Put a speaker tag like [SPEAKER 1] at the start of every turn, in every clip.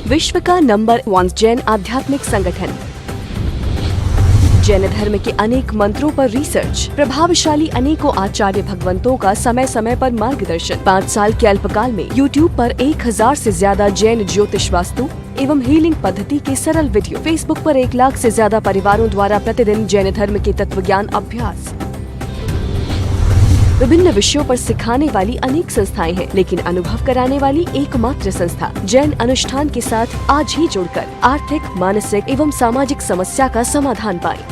[SPEAKER 1] विश्व का नंबर 1 जैन आध्यात्मिक संगठन। जैन धर्म के अनेक मंत्रों पर रिसर्च, प्रभावशाली अनेकों आचार्य भगवंतों का समय समय पर मार्गदर्शन। 5 साल के अल्पकाल में YouTube पर 1000 से ज्यादा जैन ज्योतिष वास्तु एवं हीलिंग पद्धति के सरल वीडियो। Facebook पर 1 लाख से ज्यादा परिवारों द्वारा प्रतिदिन जैन धर्म के तत्वज्ञान अभ्यास। विभिन्न विषयों पर सिखाने वाली अनेक संस्थाएं हैं, लेकिन अनुभव कराने वाली एकमात्र संस्था जैन अनुष्ठान के साथ आज ही जुड़कर आर्थिक, मानसिक एवं सामाजिक समस्या का समाधान पाएं।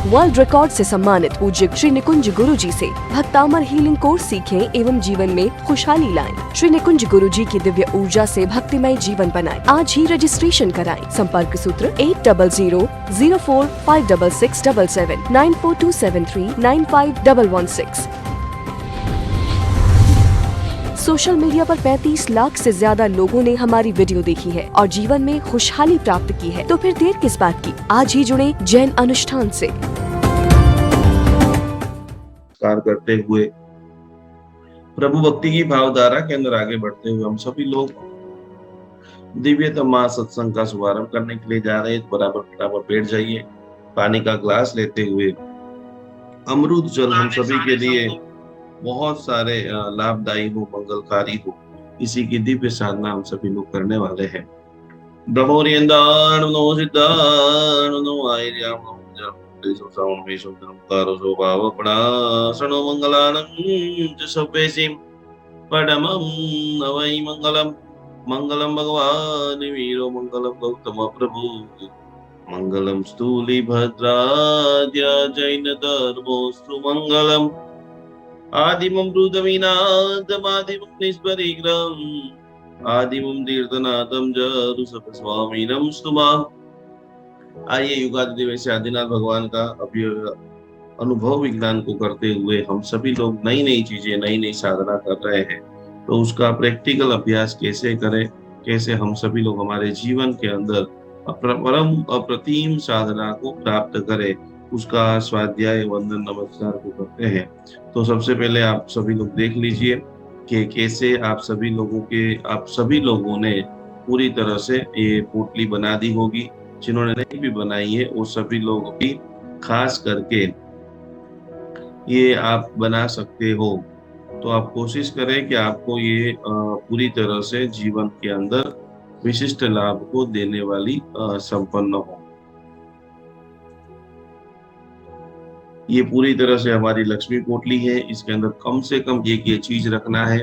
[SPEAKER 1] वर्ल्ड रिकॉर्ड से सम्मानित पूज्य श्री निकुंज गुरुजी से भक्तामर हीलिंग कोर्स सीखें एवं जीवन में खुशहाली लाएं। श्री निकुंज गुरुजी की दिव्य ऊर्जा से भक्तिमय जीवन बनाएं। आज ही रजिस्ट्रेशन कराएं। संपर्क सूत्र 8004566677 9427395116। सोशल मीडिया पर 35 लाख से ज्यादा लोगों ने हमारी वीडियो देखी है और जीवन में खुशहाली प्राप्त की है, तो फिर देर किस बात की। आज ही जुड़े जैन अनुष्ठान से।
[SPEAKER 2] कार्य करते हुए प्रभु भक्ति की भावधारा के अंदर आगे बढ़ते हुए हम सभी लोग दिव्यतम सत्संग का शुभारंभ करने के लिए जा रहे हैं। बराबर बैठ जाइए। पानी का ग्लास लेते हुए अमृत जल हम सभी के लिए बहुत सारे लाभदायी हो, मंगलकारी हो, इसी की दिव्य साधना हम सभी लोग करने वाले हैं। मंगलम भगवान वीरो मंगलम गौतम प्रभु मंगलम स्थूली भद्राद्या जैन धर्मोस्तु मंगलम आदिमं ब्रूदमीनादमादिमं निष्परिग्रहम् आदिमं तीर्थनाथं जरुसप स्वामिनं स्तुमा। आइए युगादि दिवस से आदिनाथ भगवान का अनुभव विज्ञान को करते हुए हम सभी लोग नई नई चीजें, नई नई साधना कर रहे हैं, तो उसका प्रैक्टिकल अभ्यास कैसे करें, कैसे हम सभी लोग हमारे जीवन के अंदर परम अप्रतिम साधना को प्राप्त करें, उसका स्वाध्याय, वंदन, नमस्कार को करते हैं। तो सबसे पहले आप सभी लोग देख लीजिए कि कैसे आप सभी लोगों ने पूरी तरह से ये पोटली बना दी होगी। जिन्होंने नहीं भी बनाई है वो सभी लोग भी खास करके ये आप बना सकते हो। तो आप कोशिश करें कि आपको ये पूरी तरह से जीवन के अंदर विशिष्ट लाभ को देने वाली संपन्न हो। ये पूरी तरह से हमारी लक्ष्मी पोटली है। इसके अंदर कम से कम एक ये चीज रखना है।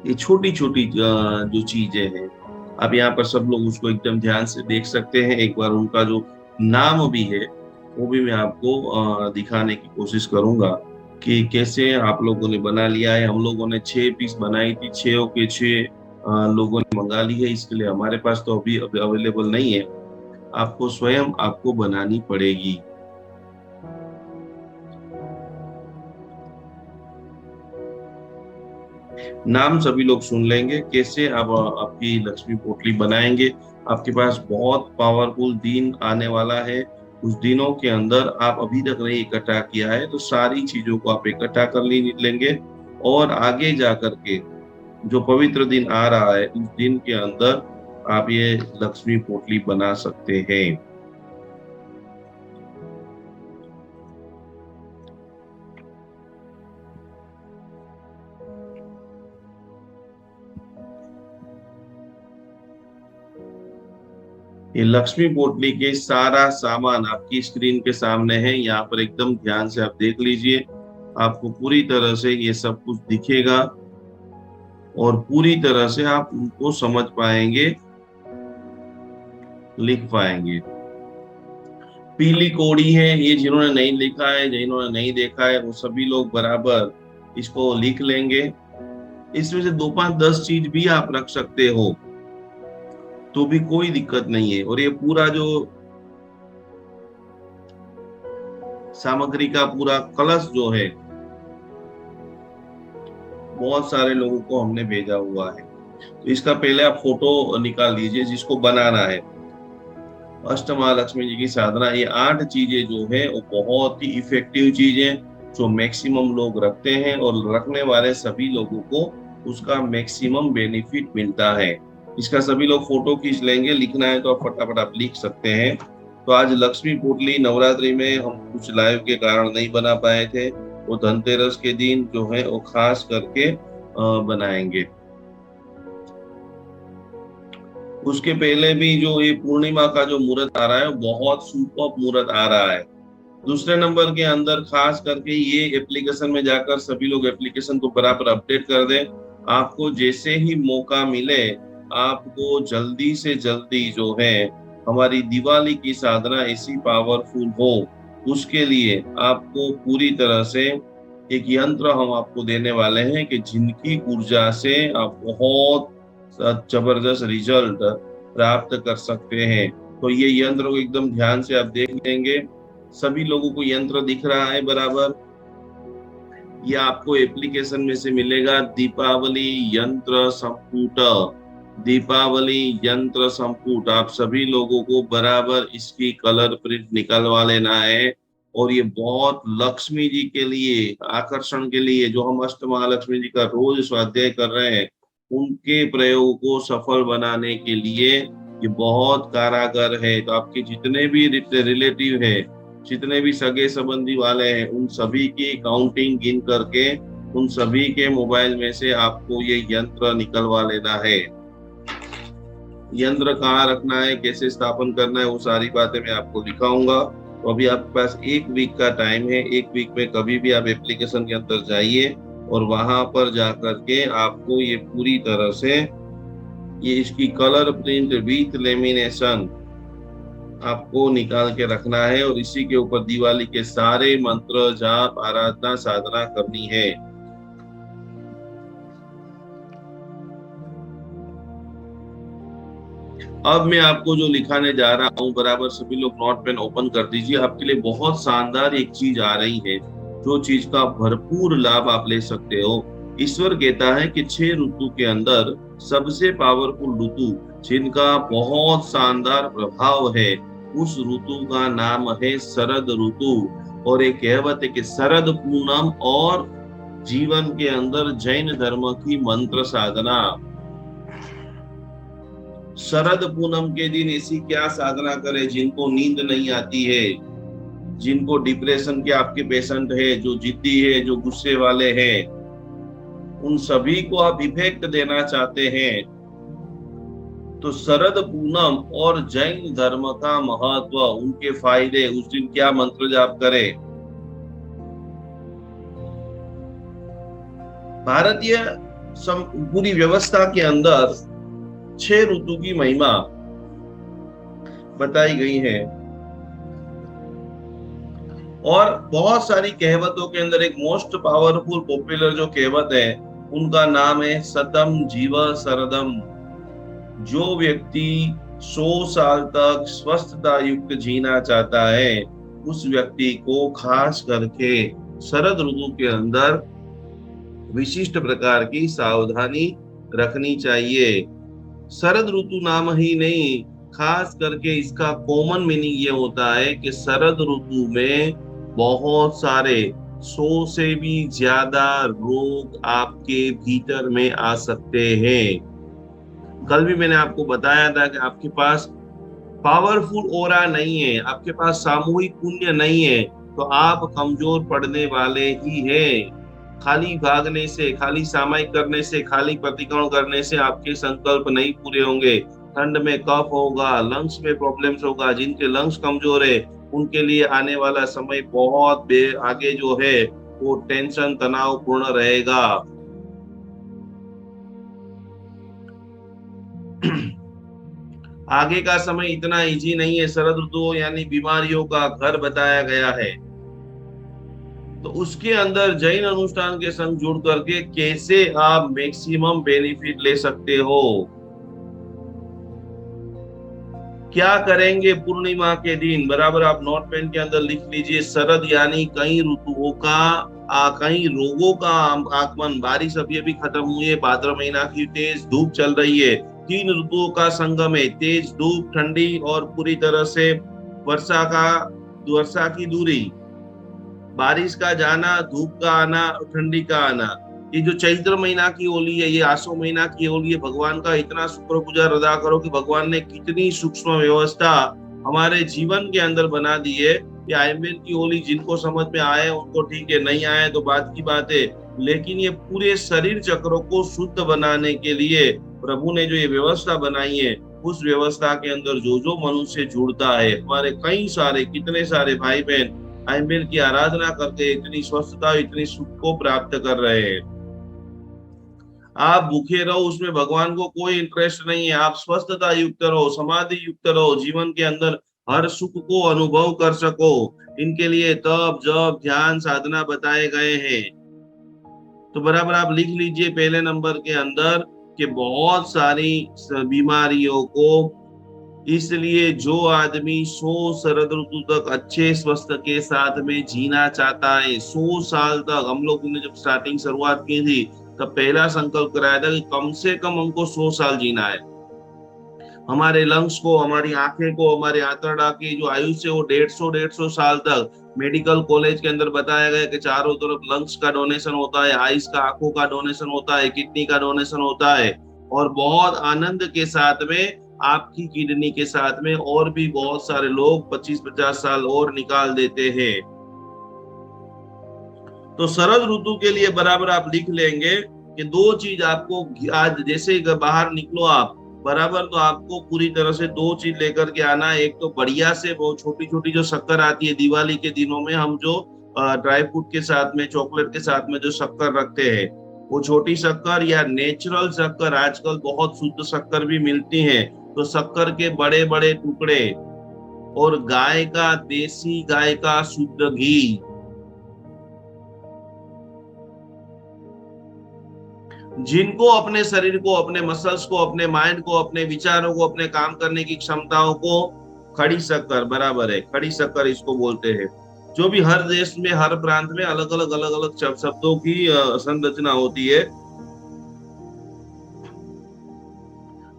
[SPEAKER 2] ये छोटी छोटी जो चीजें हैं, अब यहाँ पर सब लोग उसको एकदम ध्यान से देख सकते हैं। एक बार उनका जो नाम भी है वो भी मैं आपको दिखाने की कोशिश करूंगा कि कैसे आप लोगों ने बना लिया है। हम लोगों ने 6 पीस बनाई थी, 6 के 6 लोगों ने मंगा ली है। इसके लिए हमारे पास तो अभी अवेलेबल नहीं है, आपको स्वयं बनानी पड़ेगी। नाम सभी लोग सुन लेंगे कैसे आप आपकी लक्ष्मी पोटली बनाएंगे। आपके पास बहुत पावरफुल दिन आने वाला है। उस दिनों के अंदर आप अभी तक नहीं इकट्ठा किया है तो सारी चीजों को आप इकट्ठा कर लेंगे और आगे जाकर के जो पवित्र दिन आ रहा है उस दिन के अंदर आप ये लक्ष्मी पोटली बना सकते हैं। ये लक्ष्मी पोटली के सारा सामान आपकी स्क्रीन के सामने है। यहाँ पर एकदम ध्यान से आप देख लीजिए, आपको पूरी तरह से ये सब कुछ दिखेगा और पूरी तरह से आप उनको समझ पाएंगे, लिख पाएंगे। पीली कोड़ी है, ये जिन्होंने नहीं लिखा है, जिन्होंने नहीं देखा है, वो सभी लोग बराबर इसको लिख लेंगे। इसमें से 2, 5, 10 चीज भी आप रख सकते हो तो भी कोई दिक्कत नहीं है। और ये पूरा जो सामग्री का पूरा कलश जो है बहुत सारे लोगों को हमने भेजा हुआ है, तो इसका पहले आप फोटो निकाल लीजिए जिसको बनाना है। अष्टमहालक्ष्मी जी की साधना, ये 8 चीजें जो है वो बहुत ही इफेक्टिव चीजें जो मैक्सिमम लोग रखते हैं और रखने वाले सभी लोगों को उसका मैक्सिमम बेनिफिट मिलता है। इसका सभी लोग फोटो खींच लेंगे, लिखना है तो आप फटाफट आप लिख सकते हैं। तो आज लक्ष्मी पोटली नवरात्रि में हम कुछ लाइव के कारण नहीं बना पाए थे, वो धनतेरस के दिन जो है वो खास करके बनाएंगे। उसके पहले भी जो ये पूर्णिमा का जो मुहूर्त आ रहा है बहुत सुपर मुहूर्त आ रहा है। दूसरे नंबर के अंदर खास करके ये एप्लीकेशन में जाकर सभी लोग एप्लीकेशन को बराबर अपडेट कर दें। आपको जैसे ही मौका मिले आपको जल्दी से जल्दी जो है हमारी दिवाली की साधना ऐसी पावरफुल हो, उसके लिए आपको पूरी तरह से एक यंत्र हम आपको देने वाले हैं कि जिनकी ऊर्जा से आप बहुत जबरदस्त रिजल्ट प्राप्त कर सकते हैं। तो ये यंत्र को एकदम ध्यान से आप देख लेंगे। सभी लोगों को यंत्र दिख रहा है बराबर? ये आपको एप्लीकेशन में से मिलेगा, दीपावली यंत्र संपुट। दीपावली यंत्र संपुट आप सभी लोगों को बराबर इसकी कलर प्रिंट निकलवा लेना है। और ये बहुत लक्ष्मी जी के लिए आकर्षण के लिए, जो हम अष्टमहालक्ष्मी जी का रोज स्वाध्याय कर रहे हैं, उनके प्रयोग को सफल बनाने के लिए ये बहुत कारागर है। तो आपके जितने भी रिलेटिव है, जितने भी सगे संबंधी वाले हैं, उन सभी की काउंटिंग गिन करके उन सभी के मोबाइल में से आपको ये यंत्र निकलवा लेना है। यंत्र कहाँ रखना है, कैसे स्थापन करना है, वो सारी बातें मैं आपको दिखाऊंगा। तो अभी आपके पास 1 वीक का टाइम है। 1 वीक में कभी भी आप एप्लीकेशन के अंदर जाइए और वहां पर जाकर के आपको ये पूरी तरह से ये इसकी कलर प्रिंट विथ लेमिनेशन आपको निकाल के रखना है और इसी के ऊपर दिवाली के सारे मंत्र जाप आराधना साधना करनी है। अब मैं आपको जो लिखाने जा रहा हूँ, बराबर सभी लोग नोट पेन ओपन कर दीजिए। आपके लिए बहुत शानदार एक चीज आ रही है, जो चीज का भरपूर लाभ आप ले सकते हो। ईश्वर कहता है कि 6 ऋतु के अंदर सबसे पावरफुल ऋतु जिनका बहुत शानदार प्रभाव है, उस ऋतु का नाम है शरद ऋतु। और एक कहावत है कि शरद पूनम और जीवन के अंदर जैन धर्म की मंत्र साधना। शरद पूनम के दिन ऐसी क्या साधना करें जिनको नींद नहीं आती है, जिनको डिप्रेशन के आपके पेशेंट है, जो जिद्दी है, जो गुस्से वाले हैं, उन सभी को आप इफेक्ट देना चाहते हैं, तो शरद पूनम और जैन धर्म का महत्व, उनके फायदे, उस दिन क्या मंत्र जाप करें। भारतीय पूरी व्यवस्था के अंदर 6 ऋतु की महिमा बताई गई है। और बहुत सारी कहावतों के अंदर एक मोस्ट पावरफुल पॉपुलर जो कहावत है, उनका नाम है शतम जीव शरदम। जो व्यक्ति 100 साल तक स्वस्थता युक्त जीना चाहता है, उस व्यक्ति को खास करके शरद ऋतु के अंदर विशिष्ट प्रकार की सावधानी रखनी चाहिए। शरद ऋतु नाम ही नहीं, खास करके इसका कॉमन मीनिंग ये होता है कि शरद ऋतु में बहुत सारे 100 से भी ज्यादा रोग आपके भीतर में आ सकते हैं। कल भी मैंने आपको बताया था कि आपके पास पावरफुल ओरा नहीं है, आपके पास सामूहिक पुण्य नहीं है, तो आप कमजोर पड़ने वाले ही हैं। खाली भागने से, खाली सामायिक करने से, खाली प्रतिक्रमण करने से आपके संकल्प नहीं पूरे होंगे। ठंड में कफ होगा, लंग्स में प्रॉब्लम्स होगा। जिनके लंग्स कमजोर है उनके लिए आने वाला समय बहुत आगे जो है वो टेंशन तनाव पूर्ण रहेगा। आगे का समय इतना इजी नहीं है। शरद ऋतु यानी बीमारियों का घर बताया गया है। तो उसके अंदर जैन अनुष्ठान के संग जुड़ करके कैसे आप मैक्सिमम बेनिफिट ले सकते हो, क्या करेंगे पूर्णिमा के दिन, बराबर आप नोट पेन के अंदर लिख लीजिए। शरद यानी कई ऋतुओं का कई रोगों का आगमन। बारिश अभी अभी खत्म हुई है, भाद्र महीना की तेज धूप चल रही है। 3 ऋतुओं का संगम है, तेज धूप, ठंडी और पूरी तरह से वर्षा की दूरी, बारिश का जाना, धूप का आना, ठंडी का आना। ये जो चैत्र महीना की होली है, ये आसो महीना की होली है, भगवान का इतना शुक्रगुजार अदा करो कि भगवान ने कितनी सूक्ष्म व्यवस्था हमारे जीवन के अंदर बना दी है। ये आयम्बेर की होली जिनको समझ में आए उनको ठीक है, नहीं आए तो बात की बात है, लेकिन ये पूरे शरीर चक्रों को शुद्ध बनाने के लिए प्रभु ने जो ये व्यवस्था बनाई है, उस व्यवस्था के अंदर जो जो मनुष्य जुड़ता है, हमारे कई सारे कितने सारे भाई बहन आयम्बेर की आराधना करके इतनी स्वस्थता इतनी सुख को प्राप्त कर रहे हैं। आप भूखे रहो उसमें भगवान को कोई इंटरेस्ट नहीं है, आप स्वस्थता युक्त रहो, समाधि युक्त रहो, जीवन के अंदर हर सुख को अनुभव कर सको, इनके लिए तप जप ध्यान साधना बताए गए हैं। तो बराबर आप लिख लीजिए पहले नंबर के अंदर कि बहुत सारी बीमारियों को, इसलिए जो आदमी 100 शरद ऋतु तक अच्छे स्वस्थ के साथ में जीना चाहता है, 100 साल तक, हम लोग ने जब स्टार्टिंग शुरुआत की थी तब पहला संकल्प कराया था कि कम से कम हमको 100 साल जीना है। हमारे लंग्स को, हमारी आंखें को, हमारे आंतड़ा की जो आयुष्य वो 150 साल तक, मेडिकल कॉलेज के अंदर बताया गया कि चारों तरफ लंग्स का डोनेशन होता है, आइस का, आंखों का डोनेशन होता है, किडनी का डोनेशन होता है, और बहुत आनंद के साथ में आपकी किडनी के साथ में और भी बहुत सारे लोग 25-50 साल और निकाल देते हैं। तो शरद ऋतु के लिए बराबर आप लिख लेंगे कि दो चीज आपको, आज जैसे बाहर निकलो आप बराबर, तो आपको पूरी तरह से दो चीज लेकर के आना है। एक तो बढ़िया से वो छोटी छोटी जो शक्कर आती है दिवाली के दिनों में, हम जो ड्राई फ्रूट के साथ में, चॉकलेट के साथ में जो शक्कर रखते हैं, वो छोटी शक्कर या नेचुरल शक्कर, आजकल बहुत शुद्ध शक्कर भी मिलती है, तो शक्कर के बड़े बड़े टुकड़े, और गाय का, देसी गाय का शुद्ध घी, जिनको अपने शरीर को, अपने मसल्स को, अपने माइंड को, अपने विचारों को, अपने काम करने की क्षमताओं को, खड़ी शक्कर बराबर है, खड़ी शक्कर इसको बोलते हैं, जो भी हर देश में हर प्रांत में अलग अलग शब्दों की संरचना होती है।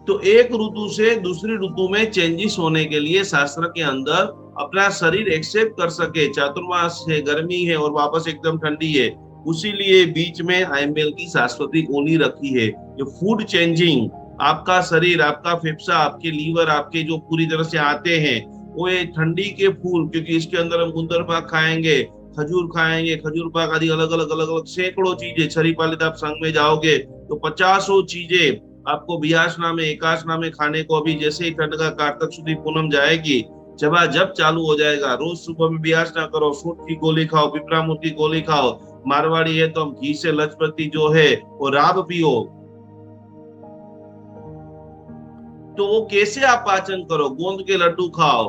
[SPEAKER 2] तो एक ऋतु से दूसरी ऋतु में चेंजेस होने के लिए शास्त्र के अंदर अपना शरीर एक्सेप्ट कर सके, चातुर्मास है, गर्मी है और वापस एकदम ठंडी है, उसी लिए बीच में आयम्बेर की शाश्वती ओली रखी है। ये फूड चेंजिंग, आपका शरीर, आपका फेफसा, आपके लीवर, आपके जो पूरी तरह से आते हैं, वो ये ठंडी के फूल, क्योंकि इसके अंदर हम गुंदर पाक खाएंगे, खजूर खाएंगे, खजूर पाक आदि अलग अलग सैकड़ों चीजें, छरी पालित आप संघ में जाओगे तो 50 चीजें आपको बियासना में, एकासना में खाने को, अभी जैसे ही ठंड का कारतक सुदी पूनम जाएगी, जब चालू हो जाएगा, रोज सुबह में बियासना करो, सूट की गोली खाओ, पिपरामुट की गोली खाओ, मारवाड़ी है तो हम घी से लजपति जो है वो राब पियो। तो वो कैसे आप पाचन करो, गोंद के लड्डू खाओ।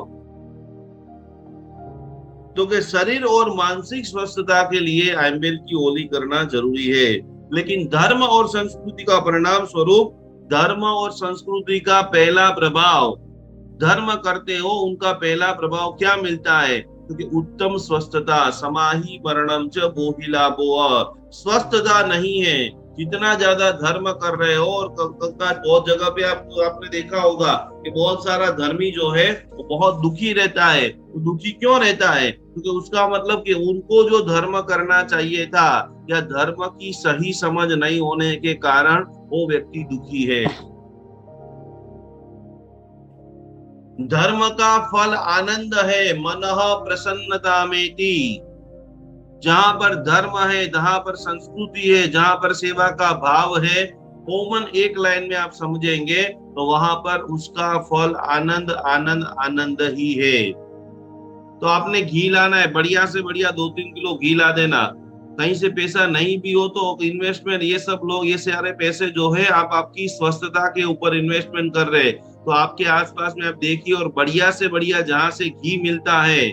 [SPEAKER 2] तो कि शरीर और मानसिक स्वस्थता के लिए आयम्बेर की ओली करना जरूरी है, लेकिन धर्म और संस्कृति का परिणाम स्वरूप, धर्म और संस्कृति का पहला प्रभाव, धर्म करते हो उनका पहला प्रभाव क्या मिलता है, क्योंकि उत्तम स्वस्थता, समाही मरणम च बोहिला बोअ, स्वस्थता नहीं है, जितना ज्यादा धर्म कर रहे हो, और बहुत जगह पे आपने देखा होगा कि बहुत सारा धर्मी जो है वो बहुत दुखी रहता है। तो दुखी क्यों रहता है, क्योंकि उसका मतलब कि उनको जो धर्म करना चाहिए था या धर्म की सही समझ नहीं होने के कारण वो व्यक्ति दुखी है। धर्म का फल आनंद है, मनः प्रसन्नता मेति, जहां पर धर्म है, जहां पर संस्कृति है, जहां पर सेवा का भाव है, कॉमन एक लाइन में आप समझेंगे तो वहां पर उसका फल आनंद आनंद आनंद ही है। तो आपने घी लाना है, बढ़िया से बढ़िया 2-3 किलो घी ला देना, कहीं से पैसा नहीं भी हो तो इन्वेस्टमेंट, ये सब लोग ये सारे पैसे जो है आप आपकी स्वस्थता के ऊपर इन्वेस्टमेंट कर रहे हैं। तो आपके आसपास में आप देखिए, और बढ़िया से बढ़िया जहां से घी मिलता है,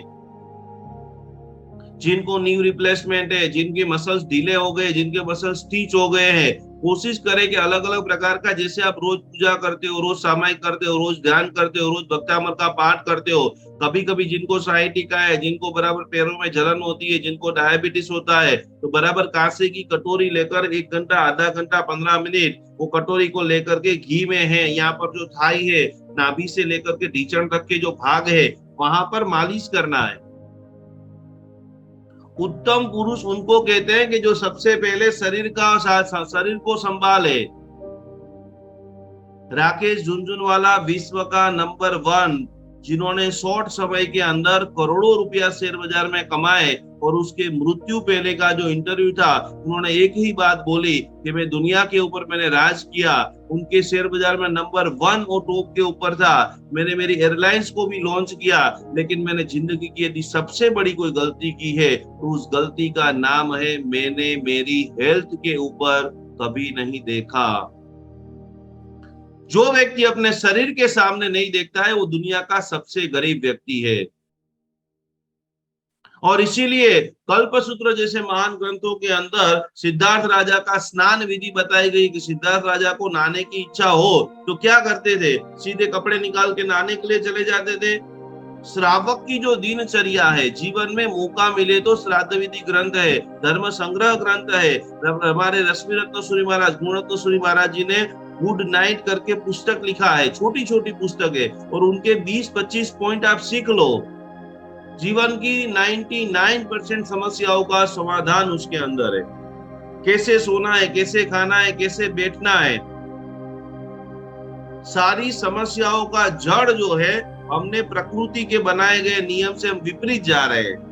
[SPEAKER 2] जिनको न्यू रिप्लेसमेंट है, जिनके मसल्स ढीले हो गए, जिनके मसल्स स्टिच हो गए हैं, कोशिश करें कि अलग अलग प्रकार का, जैसे आप रोज पूजा करते हो, रोज सामायिक करते हो, रोज ध्यान करते हो, रोज भक्तामृत का पाठ करते हो, कभी कभी जिनको साइटिका है, जिनको बराबर पैरों में जलन होती है, जिनको डायबिटीज होता है, तो बराबर कांसे की कटोरी लेकर 1 घंटा, आधा घंटा, 15 मिनट वो कटोरी को लेकर के घी में है, यहाँ पर जो थाई है, नाभि से लेकर के ढीचण तक के जो भाग है, वहां पर मालिश करना है। उत्तम पुरुष उनको कहते हैं कि जो सबसे पहले शरीर को संभाले। राकेश झुनझुनवाला विश्व का नंबर 1, जिन्होंने शॉर्ट समय के अंदर करोड़ों रुपया शेयर बाजार में कमाए, और उसके मृत्यु पहले का जो इंटरव्यू था, उन्होंने एक ही बात बोली कि मैं दुनिया के ऊपर मैंने राज किया। उनके शेयर बाजार में नंबर 1 और टॉप के ऊपर था। मैंने मेरी एयरलाइंस को भी लॉन्च किया, लेकिन मैंने जिंदगी की यदि सबसे बड़ी कोई गलती की है तो उस गलती का नाम है मैंने मेरी हेल्थ के ऊपर कभी नहीं देखा। जो व्यक्ति अपने शरीर के सामने नहीं देखता है वो दुनिया का सबसे गरीब व्यक्ति है। और इसीलिए कल्पसूत्र जैसे महान ग्रंथों के अंदर सिद्धार्थ राजा का स्नान विधि बताई गई कि सिद्धार्थ राजा को नहाने की इच्छा हो तो क्या करते थे, सीधे कपड़े निकाल के नहाने के लिए चले जाते थे। श्रावक की जो दिनचर्या है, जीवन में मौका मिले तो श्राद्ध विधि ग्रंथ है, धर्म संग्रह ग्रंथ है। हमारे रश्मि रत्न सूरी महाराज, गुणरत्न सूरी महाराज जी ने गुड नाइट करके पुस्तक लिखा है, छोटी छोटी पुस्तक है, और उनके 20-25 पॉइंट आप सीख लो। जीवन की 99% समस्याओं का समाधान उसके अंदर है। कैसे सोना है, कैसे खाना है, कैसे बैठना है, सारी समस्याओं का जड़ जो है हमने प्रकृति के बनाए गए नियम से हम विपरीत जा रहे हैं।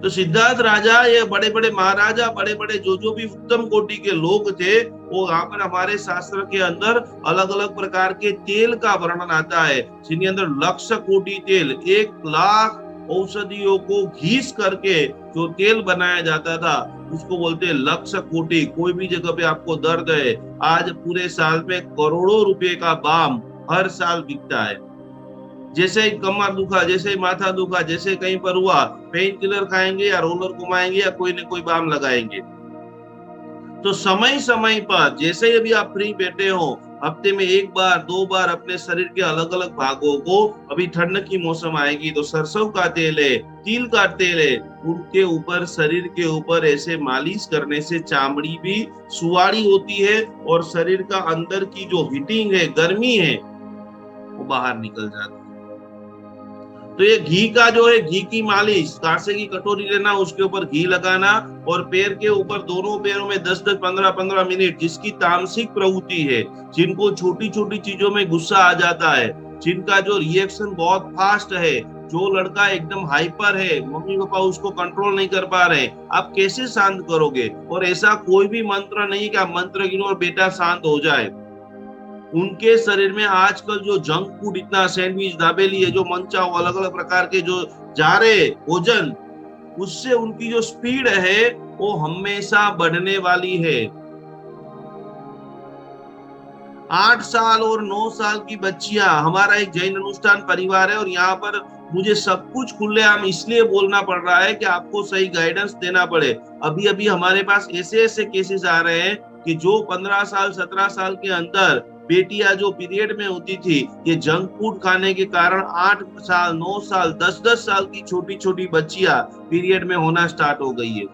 [SPEAKER 2] तो सिद्धार्थ राजा, ये बड़े बड़े महाराजा, बड़े बड़े जो भी उत्तम कोटि के लोग थे, वो यहाँ पर हमारे शास्त्र के अंदर अलग अलग प्रकार के तेल का वर्णन आता है, जिनके अंदर लक्ष कोटि तेल, 1 लाख औषधियों को घीस करके जो तेल बनाया जाता था उसको बोलते हैं लक्ष कोटि। कोई भी जगह पे आपको दर्द है, आज पूरे साल में करोड़ों रुपए का बाम हर साल बिकता है। जैसे ही कमर दुखा, जैसे ही माथा दुखा, जैसे कहीं पर हुआ, पेन किलर खाएंगे या रोलर घुमाएंगे या कोई न कोई बाम लगाएंगे। तो समय समय पर जैसे ही अभी आप फ्री बैठे हो, हफ्ते में 1 बार 2 बार अपने शरीर के अलग अलग भागों को, अभी ठंड की मौसम आएगी तो सरसों का तेल है, तिल का तेल है, उनके ऊपर, शरीर के ऊपर ऐसे मालिश करने से चामड़ी भी सुवाड़ी होती है और शरीर का अंदर की जो हीटिंग है, गर्मी है, वो बाहर निकल जाती है। तो ये घी का जो है, घी की मालिश, कांसे की कटोरी लेना, उसके ऊपर घी लगाना और पैर के ऊपर, दोनों पैरों में 10-10, 15-15 मिनट, जिसकी तामसिक प्रवृत्ति है, जिनको छोटी छोटी चीजों में गुस्सा आ जाता है, जिनका जो रिएक्शन बहुत फास्ट है, जो लड़का एकदम हाइपर है, मम्मी पापा उसको कंट्रोल नहीं कर पा रहे, आप कैसे शांत करोगे? और ऐसा कोई भी मंत्र नहीं कि आप मंत्र गिनो और बेटा शांत हो जाए। उनके शरीर में आजकल जो जंक फूड, इतना सैंडविच, दाबेली है, जो मंचा, अलग अलग प्रकार के जो जा रहे भोजन, उससे उनकी जो स्पीड है वो हमेशा बढ़ने वाली है। 8 साल और 9 साल की बच्चियां, हमारा एक जैन अनुष्ठान परिवार है और यहाँ पर मुझे सब कुछ खुलेआम इसलिए बोलना पड़ रहा है कि आपको सही गाइडेंस देना पड़े। अभी अभी हमारे पास ऐसे ऐसे केसेस आ रहे हैं कि जो 15 साल 17 साल के अंदर बेटियां जो पीरियड में होती थी, ये जंक फूड खाने के कारण 8 साल 9 साल 10-10 साल की छोटी छोटी बच्चियां पीरियड में होना स्टार्ट हो गई है।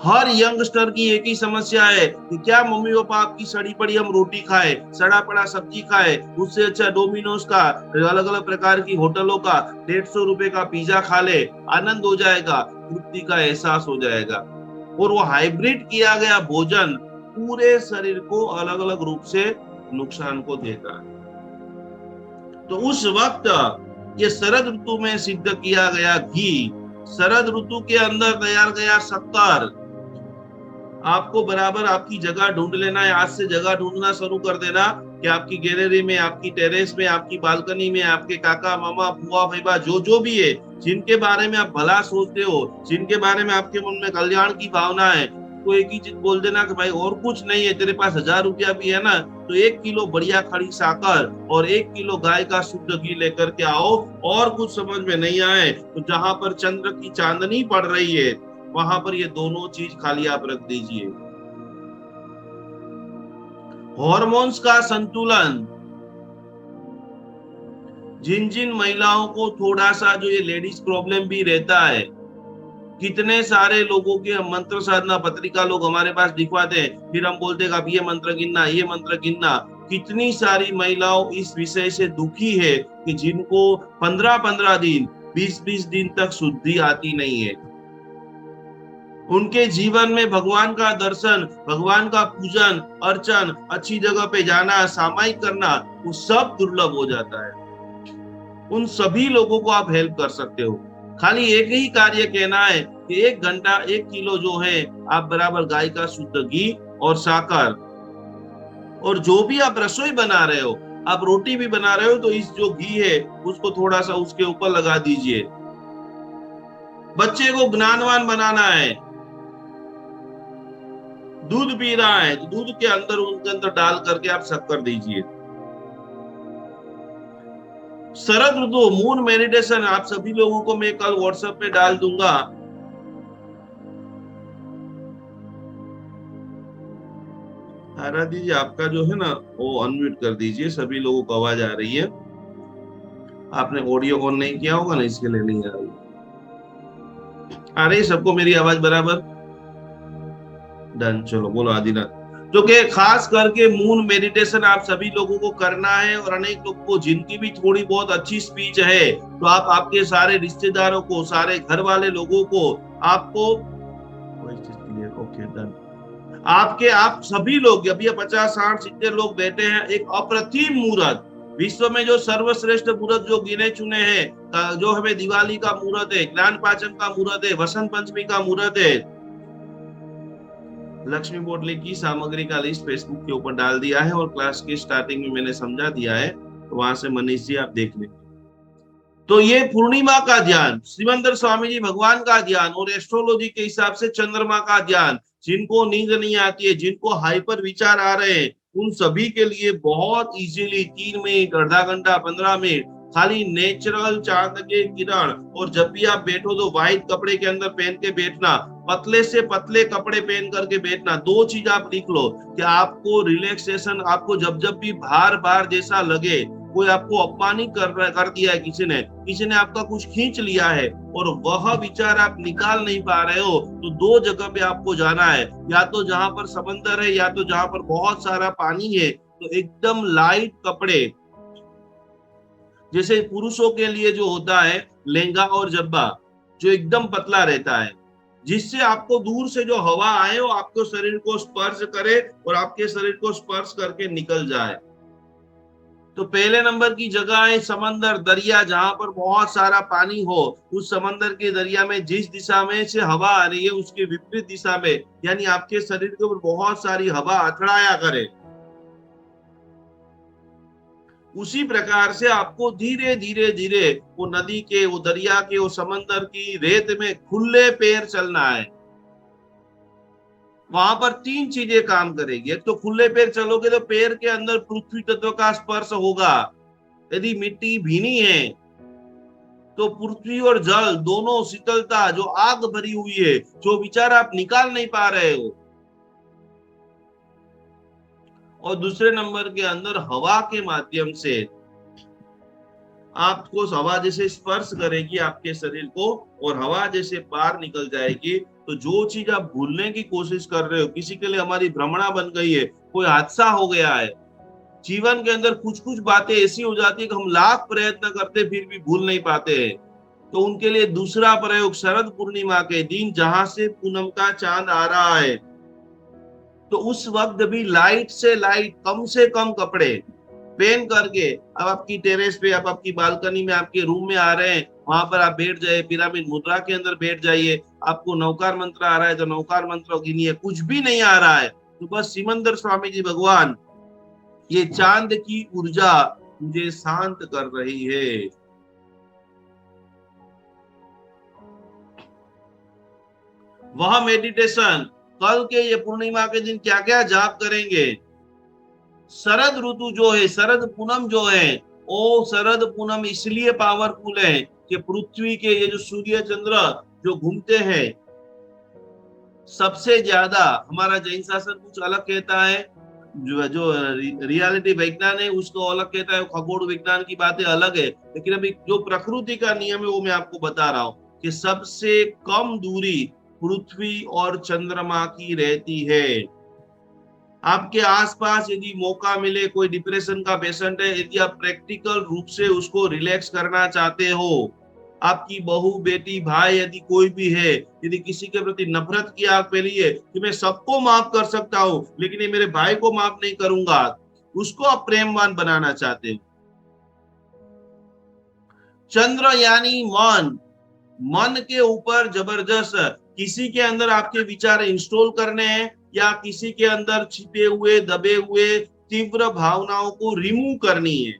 [SPEAKER 2] हर यंगस्टर की एक ही समस्या है कि क्या मम्मी पापा आपकी सड़ी पड़ी हम रोटी खाए, सड़ा पड़ा सब्जी खाए, उससे अच्छा डोमिनोज का, अलग अलग प्रकार की होटलों का 150 रुपए का पिज्जा खा ले, आनंद हो जाएगा, तृप्ति का एहसास हो जाएगा। और वो हाइब्रिड किया गया भोजन पूरे शरीर को अलग अलग रूप से नुकसान को देता है। तो उस वक्त ये शरद ऋतु में सिद्ध किया गया घी, शरद ऋतु के अंदर तैयार गया शक्कर, आपको बराबर आपकी जगह ढूंढ लेना है। आज से जगह ढूंढना शुरू कर देना कि आपकी गैलरी में, आपकी टेरेस में, आपकी बालकनी में, आपके काका मामा बुआ भैया जो भी है, जिनके बारे में आप भला सोचते हो, जिनके बारे में आपके मन में कल्याण की भावना है, तो एक ही चीज बोल देना कि भाई और कुछ नहीं है, तेरे पास 1000 रुपया भी है ना, तो 1 किलो बढ़िया खड़ी साकर और 1 किलो गाय का शुद्ध घी लेकर के आओ। और कुछ समझ में नहीं आए तो जहां पर चंद्र की चांदनी पड़ रही है वहां पर ये दोनों चीज खाली आप रख दीजिए। हॉर्मोन्स का संतुलन, जिन जिन महिलाओं को थोड़ा सा जो ये लेडीज प्रॉब्लम भी रहता है, कितने सारे लोगों के मंत्र साधना पत्रिका लोग हमारे पास दिखवाते हैं, फिर हम बोलते हैं आप ये मंत्र गिनना, ये मंत्र गिनना। कितनी सारी महिलाओं इस विषय से दुखी है कि जिनको 15-15 दिन 20-20 दिन तक शुद्धि आती नहीं है। उनके जीवन में भगवान का दर्शन, भगवान का पूजन अर्चन, अच्छी जगह पे जाना, सामायिक करना, वो सब दुर्लभ हो जाता है। उन सभी लोगों को आप हेल्प कर सकते हो। खाली एक ही कार्य कहना है कि 1 घंटा 1 किलो जो है आप बराबर गाय का शुद्ध घी और साकर, और जो भी आप रसोई बना रहे हो, आप रोटी भी बना रहे हो तो इस जो घी है उसको थोड़ा सा उसके ऊपर लगा दीजिए। बच्चे को ज्ञानवान बनाना है, दूध पी रहा है तो दूध के अंदर उनके अंदर डाल करके आप शक्कर दीजिए। शरद ऋतु मून मेडिटेशन आप सभी लोगों को मैं कल व्हाट्सएप पे डाल दूंगा। आराध्य जी आपका जो है ना वो अनम्यूट कर दीजिए, सभी लोगों को आवाज आ रही है। आपने ऑडियो ऑन नहीं किया होगा ना, इसके लिए नहीं आ रही। आ रही सबको मेरी आवाज बराबर? डन, चलो बोलो आदिनाथ। तो के खास करके मून मेडिटेशन आप सभी लोगों को करना है, और अनेक लोगों को जिनकी भी थोड़ी बहुत अच्छी स्पीच है तो आप आपके सारे रिश्तेदारों को, सारे घर वाले लोगों को, आपको ओके डन, आपके आप सभी लोग अभी 50 60 70 लोग बैठे हैं। एक अप्रतिम मुहूर्त, विश्व में जो सर्वश्रेष्ठ मुहूर्त जो गिने चुने हैं, जो हमें दिवाली का मुहूर्त है, ज्ञान पाचन का मुहूर्त है, वसंत पंचमी का मुहूर्त है। लक्ष्मी बोटले की सामग्री का लिस्ट फेसबुक के ऊपर डाल दिया है और क्लास के स्टार्टिंग में मैंने समझा दिया है, तो वहां से मनीष जी आप देख लें। तो ये पूर्णिमा का ध्यान, सिमंदर स्वामी जी भगवान का ध्यान, और एस्ट्रोलॉजी के हिसाब से चंद्रमा का ध्यान, जिनको नींद नहीं आती है, जिनको हाइपर विचार आ रहे हैं, उन सभी के लिए बहुत इजीली 3 मिनट, आधा घंटा, 15 मिनट, खाली नेचुरल चांद के किरण, और जब भी आप बैठो तो व्हाइट कपड़े के अंदर पहन के बैठना, पतले से पतले कपड़े पहन करके बैठना। 2 चीज आप लिख लो कि आपको रिलैक्सेशन, आपको जब जब भी भार भार जैसा लगे, कोई आपको अपमानित कर दिया है, किसी ने आपका कुछ खींच लिया है और वह विचार आप निकाल नहीं पा रहे हो, तो 2 जगह पे आपको जाना है, या तो जहां पर समंदर है या तो जहां पर बहुत सारा पानी है। तो एकदम लाइट कपड़े, जैसे पुरुषों के लिए जो होता है लहंगा और जब्बा, जो एकदम पतला रहता है, जिससे आपको दूर से जो हवा आए वो आपको शरीर को स्पर्श करे और आपके शरीर को स्पर्श करके निकल जाए। तो पहले नंबर की जगह है समंदर, दरिया, जहां पर बहुत सारा पानी हो। उस समंदर के दरिया में जिस दिशा में से हवा आ रही है उसके विपरीत दिशा में, यानी आपके शरीर के ऊपर बहुत सारी हवा अथड़ाया करे। उसी प्रकार से आपको धीरे धीरे धीरे वो नदी के, वो दरिया के, वो समंदर की रेत में खुले पैर चलना है। वहां पर 3 चीजें काम करेगी। एक तो खुले पैर चलोगे तो पैर के अंदर पृथ्वी तत्व का स्पर्श होगा। यदि मिट्टी भीनी है तो पृथ्वी और जल दोनों शीतलता, जो आग भरी हुई है, जो विचार आप निकाल नहीं पा रहे हो। और दूसरे नंबर के अंदर हवा के माध्यम से आपको हवा जैसे स्पर्श करेगी आपके शरीर को, और हवा जैसे पार निकल जाएगी, तो जो चीज आप भूलने की कोशिश कर रहे हो, किसी के लिए हमारी भ्रमणा बन गई है, कोई हादसा हो गया है, जीवन के अंदर कुछ कुछ बातें ऐसी हो जाती है कि हम लाख प्रयत्न करते फिर भी भूल नहीं पाते हैं, तो उनके लिए दूसरा प्रयोग शरद पूर्णिमा के दिन, जहां से पूनम का चांद आ रहा है, तो उस वक्त भी लाइट से लाइट, कम से कम कपड़े पहन करके, अब आपकी टेरेस पे, अब आपकी बालकनी में, आपके रूम में आ रहे हैं, वहां पर आप बैठ जाए, पिरामिड मुद्रा के अंदर बैठ जाइए। आपको नौकार मंत्र आ रहा है तो नौकार मंत्र गिनिए, कुछ भी नहीं आ रहा है तो बस सिमंदर स्वामी जी भगवान, ये चांद की ऊर्जा मुझे शांत कर रही है। वह मेडिटेशन कल के ये पूर्णिमा के दिन क्या क्या जाप करेंगे। शरद ऋतु जो है, शरद पूनम जो है, वो शरद पूनम इसलिए पावरफुल है कि पृथ्वी के ये जो सूर्य चंद्र जो घूमते हैं, सबसे ज्यादा हमारा जैन शास्त्र कुछ अलग कहता है, जो रियलिटी विज्ञान है उसको अलग कहता है, खगोल विज्ञान की बातें अलग है, लेकिन अभी जो प्रकृति का नियम है वो मैं आपको बता रहा हूँ कि सबसे कम दूरी पृथ्वी और चंद्रमा की रहती है। आपके आसपास यदि मौका मिले, कोई डिप्रेशन का पेशेंट है, यदि आप प्रैक्टिकल रूप से उसको रिलैक्स करना चाहते हो, आपकी बहू, बेटी, भाई यदि कोई भी है, यदि किसी के प्रति नफरत की आग फैली है कि मैं सबको माफ कर सकता हूं लेकिन ये मेरे भाई को माफ नहीं करूंगा, उसको आप प्रेमवान बनाना चाहते हो। चंद्र यानी मन, मन के ऊपर जबरदस्त किसी के अंदर आपके विचार इंस्टॉल करने हैं या किसी के अंदर छिपे हुए, दबे हुए तीव्र भावनाओं को रिमूव करनी है।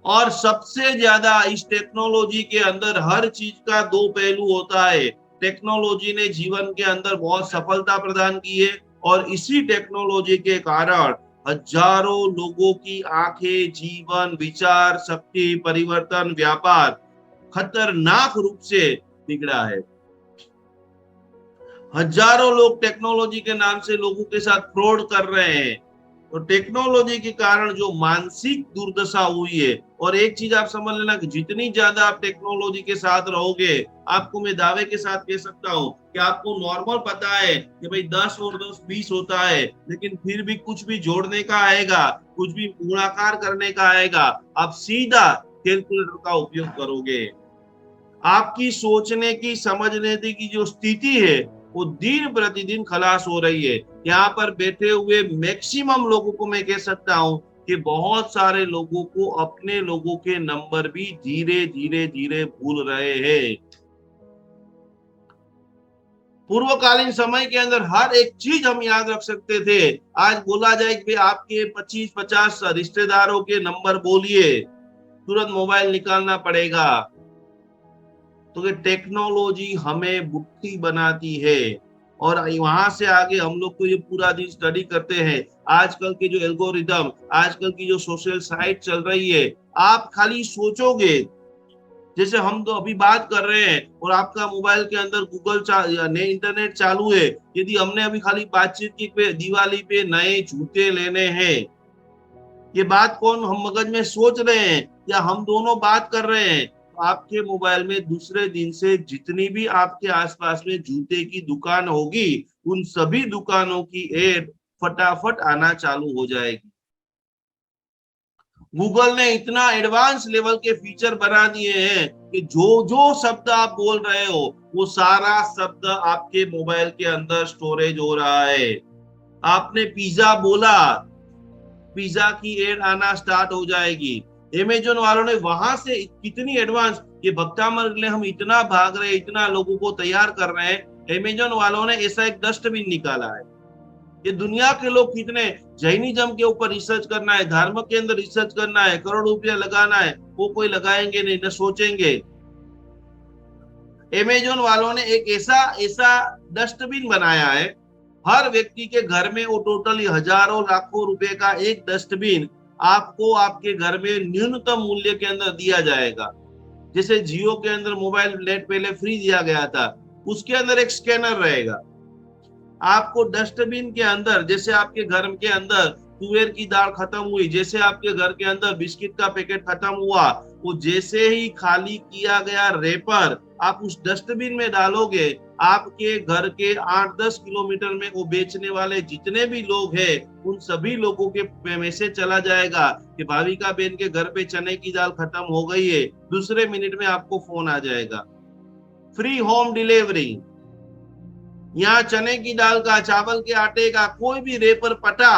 [SPEAKER 2] और सबसे ज्यादा इस टेक्नोलॉजी के अंदर हर चीज का दो पहलू होता है। टेक्नोलॉजी ने जीवन के अंदर बहुत सफलता प्रदान की है और इसी टेक्नोलॉजी के कारण हजारों लोगों की आंखें, जीवन, विचार, शक्ति, परिवर्तन, व्यापार खतरनाक रूप से बिगड़ा है। हजारों लोग टेक्नोलॉजी के नाम से लोगों के साथ फ्रॉड कर रहे हैं। तो टेक्नोलॉजी के कारण जो मानसिक दुर्दशा हुई है, और एक चीज आप समझ लेना कि जितनी ज्यादा आप टेक्नोलॉजी के साथ रहोगे, आपको मैं दावे के साथ कह सकता हूँ कि आपको नॉर्मल पता है कि भाई 10 और 10 20 होता है, लेकिन फिर भी कुछ भी जोड़ने का आएगा, कुछ भी गुणाकार करने का आएगा, आप सीधा कैलकुलेटर का उपयोग करोगे। आपकी सोचने की, समझने की जो स्थिति है वो दिन प्रतिदिन खलास हो रही है। यहाँ पर बैठे हुए मैक्सिमम लोगों को मैं कह सकता हूँ कि बहुत सारे लोगों को अपने लोगों के नंबर भी धीरे धीरे धीरे भूल रहे हैं। पूर्वकालीन समय के अंदर हर एक चीज हम याद रख सकते थे। आज बोला जाए कि आपके 25-50 रिश्तेदारों के नंबर बोलिए, तुरंत मोबाइल निकालना पड़ेगा। तो ये टेक्नोलॉजी हमें बुद्धि बनाती है और वहां से आगे हम लोग तो ये पूरा दिन स्टडी करते हैं। आजकल के जो एल्गोरिदम, आजकल की जो सोशल साइट चल रही है, आप खाली सोचोगे, जैसे हम तो अभी बात कर रहे हैं और आपका मोबाइल के अंदर गूगल इंटरनेट चालू है, यदि हमने अभी खाली बातचीत की पे दिवाली पे नए जूते लेने हैं, ये बात कौन हम मगज में सोच रहे हैं या हम दोनों बात कर रहे हैं, तो आपके मोबाइल में दूसरे दिन से जितनी भी आपके आसपास में जूते की दुकान होगी, उन सभी दुकानों की एड फटाफट आना चालू हो जाएगी। गूगल ने इतना एडवांस लेवल के फीचर बना दिए हैं कि जो जो शब्द आप बोल रहे हो वो सारा शब्द आपके मोबाइल के अंदर स्टोरेज हो रहा है। आपने पिज्जा बोला, पिज्जा की एड आना स्टार्ट हो जाएगी। अमेजोन वालों ने वहां से कितनी एडवांस, ये भक्ता मार्ग ले हम इतना भाग रहे, इतना लोगों को तैयार कर रहे हैं, अमेजोन वालों ने ऐसा एक डस्टबिन निकाला है। ये दुनिया के लोग कितने, जैनिज्म के ऊपर रिसर्च करना है, धर्म के अंदर रिसर्च करना है, करोड़ रुपया लगाना है, वो कोई लगाएंगे नहीं, न सोचेंगे। अमेजोन वालों ने एक ऐसा ऐसा डस्टबिन बनाया है, हर व्यक्ति के घर में वो टोटली हजारों लाखों रुपए का एक डस्टबिन आपको आपके घर में न्यूनतम मूल्य के अंदर दिया जाएगा। जैसे जियो के अंदर मोबाइल नेट पहले फ्री दिया गया था, उसके अंदर एक स्कैनर रहेगा। आपको डस्टबिन के अंदर, जैसे आपके घर के अंदर तुअर की दाल खत्म हुई, जैसे आपके घर के अंदर बिस्किट का पैकेट खत्म हुआ, वो जैसे ही खाली किया गया रेपर आप उस डस्टबिन में डालोगे, आपके घर के 8-10 किलोमीटर में वो बेचने वाले जितने भी लोग हैं, उन सभी लोगों के मैसेज चला जाएगा कि भाविका बहन के घर पे चने की दाल खत्म हो गई है। दूसरे मिनट में आपको फोन आ जाएगा, फ्री होम डिलीवरी। यहाँ चने की दाल का, चावल के आटे का कोई भी रेपर पटा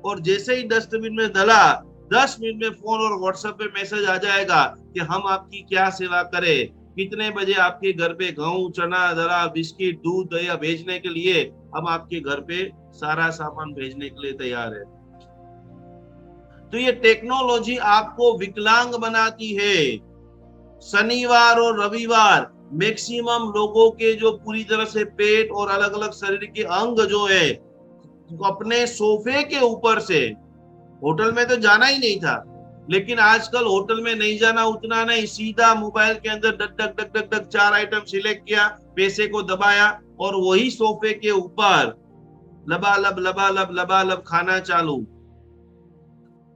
[SPEAKER 2] और जैसे ही डस्टबिन में डला, 10 मिनट में फोन और व्हाट्सएप पे मैसेज आ जाएगा कि हम आपकी क्या सेवा करें, कितने बजे आपके घर पे गेहूं, चना, दरा, बिस्किट, दूध, दही भेजने के लिए हम आपके घर पे सारा सामान भेजने के लिए तैयार है। तो ये टेक्नोलॉजी आपको विकलांग बनाती है। शनिवार और रविवार मैक्सिमम लोगों के जो पूरी तरह से पेट और अलग अलग शरीर के अंग जो है अपने सोफे के ऊपर से, होटल में तो जाना ही नहीं था, लेकिन आजकल होटल में नहीं जाना उतना नहीं, सीधा मोबाइल के अंदर duck duck duck duck duck 4 item select किया, पैसे को दबाया और वही सोफे के ऊपर लबालब लबालब लबालब खाना चालू।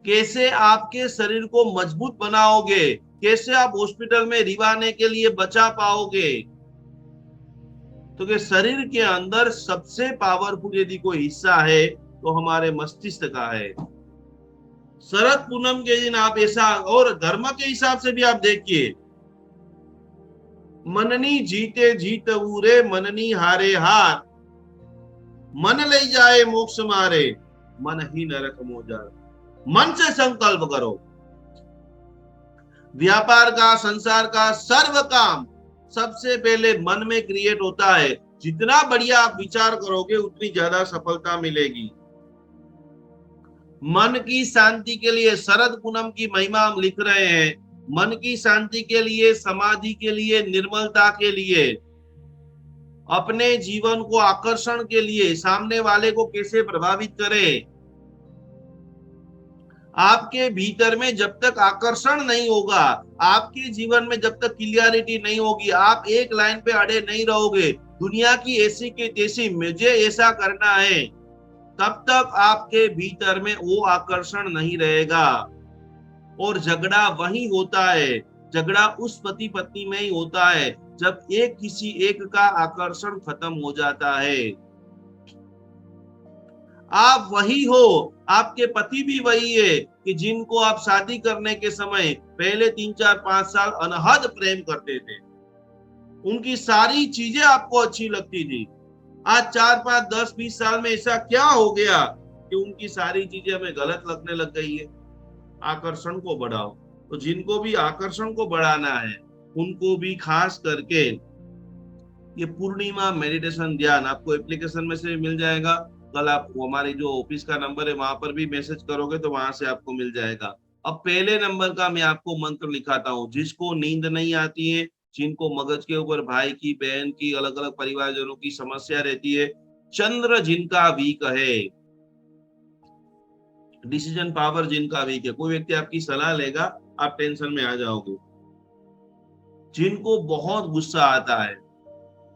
[SPEAKER 2] कैसे आपके शरीर को मजबूत बनाओगे, कैसे आप हॉस्पिटल में रिवाने के लिए बचा पाओगे? तो कि शरीर के अंदर सबसे पावरफुल यदि कोई हिस्सा है तो हमारे मस्तिष्क का है। शरद पूनम के दिन आप ऐसा, और धर्म के हिसाब से भी आप देखिए, मननी जीते जीत ऊरे मननी हारे हार, मन ले जाए मोक्ष मारे मन ही नरक मोजार। मन से संकल्प करो, व्यापार का, संसार का सर्व काम सबसे पहले मन में क्रिएट होता है। जितना बढ़िया आप विचार करोगे उतनी ज्यादा सफलता मिलेगी। मन की शांति के लिए शरद पूनम की महिमा हम लिख रहे हैं। मन की शांति के लिए, समाधि के लिए, निर्मलता के लिए, अपने जीवन को आकर्षण के लिए, सामने वाले को कैसे प्रभावित करें। आपके भीतर में जब तक आकर्षण नहीं होगा, आपके जीवन में जब तक क्लियरिटी नहीं होगी, आप एक लाइन पे अड़े नहीं रहोगे, दुनिया की ऐसी की तैसी मुझे ऐसा करना है, तब तक आपके भीतर में वो आकर्षण नहीं रहेगा। और झगड़ा वही होता है, झगड़ा उस पति पत्नी में ही होता है जब एक किसी एक का आकर्षण खत्म हो जाता है। आप वही हो, आपके पति भी वही है कि जिनको आप शादी करने के समय पहले 3-4-5 साल अनहद प्रेम करते थे, उनकी सारी चीजें आपको अच्छी लगती थी। आज 4-5-10-20 साल में ऐसा क्या हो गया कि उनकी सारी चीजें हमें गलत लगने लग गई है। आकर्षण को बढ़ाओ। तो जिनको भी आकर्षण को बढ़ाना है उनको भी खास करके ये पूर्णिमा मेडिटेशन ध्यान आपको एप्लीकेशन में से मिल जाएगा। कल आप हमारी जो ऑफिस का नंबर है वहां पर भी मैसेज करोगे तो वहां से आपको मिल जाएगा। अब पहले नंबर का मैं आपको मंत्र लिखाता हूँ। जिसको नींद नहीं आती है, जिनको मगज के ऊपर भाई की, बहन की, अलग अलग परिवारजनों की समस्या रहती है, चंद्र जिनका वीक है, डिसीजन पावर जिनका वीक है, कोई व्यक्ति आपकी सलाह लेगा आप टेंशन में आ जाओगे। जिनको बहुत गुस्सा आता है,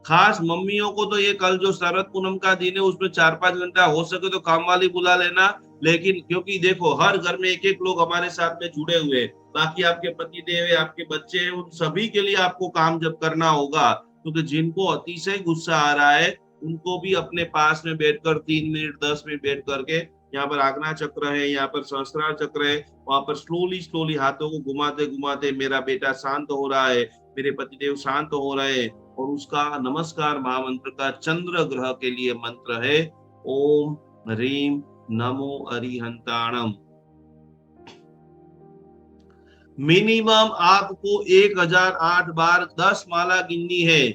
[SPEAKER 2] खास मम्मियों को तो ये कल जो शरद पूनम का दिन है उसमें 4-5 घंटा हो सके तो काम वाली बुला लेना। लेकिन क्योंकि देखो हर घर में एक एक लोग हमारे साथ में जुड़े हुए, बाकी आपके पति देव है, आपके बच्चे हैं, उन सभी के लिए आपको काम जब करना होगा, क्योंकि जिनको अतिशय गुस्सा आ रहा है उनको भी अपने पास में बैठकर 3 मिनट 10 मिनट बैठ करके, यहाँ पर आज्ञा चक्र है, यहाँ पर सहस्त्रार चक्र है, वहां पर स्लोली स्लोली हाथों को घुमाते घुमाते मेरा बेटा शांत हो रहा है, मेरे पतिदेव शांत हो रहे हैं, और उसका नमस्कार महामंत्र का चंद्र ग्रह के लिए मंत्र है ओम ह्रीम नमो अरिहंताणम। मिनिमम आपको 1008 बार 10 माला गिननी है।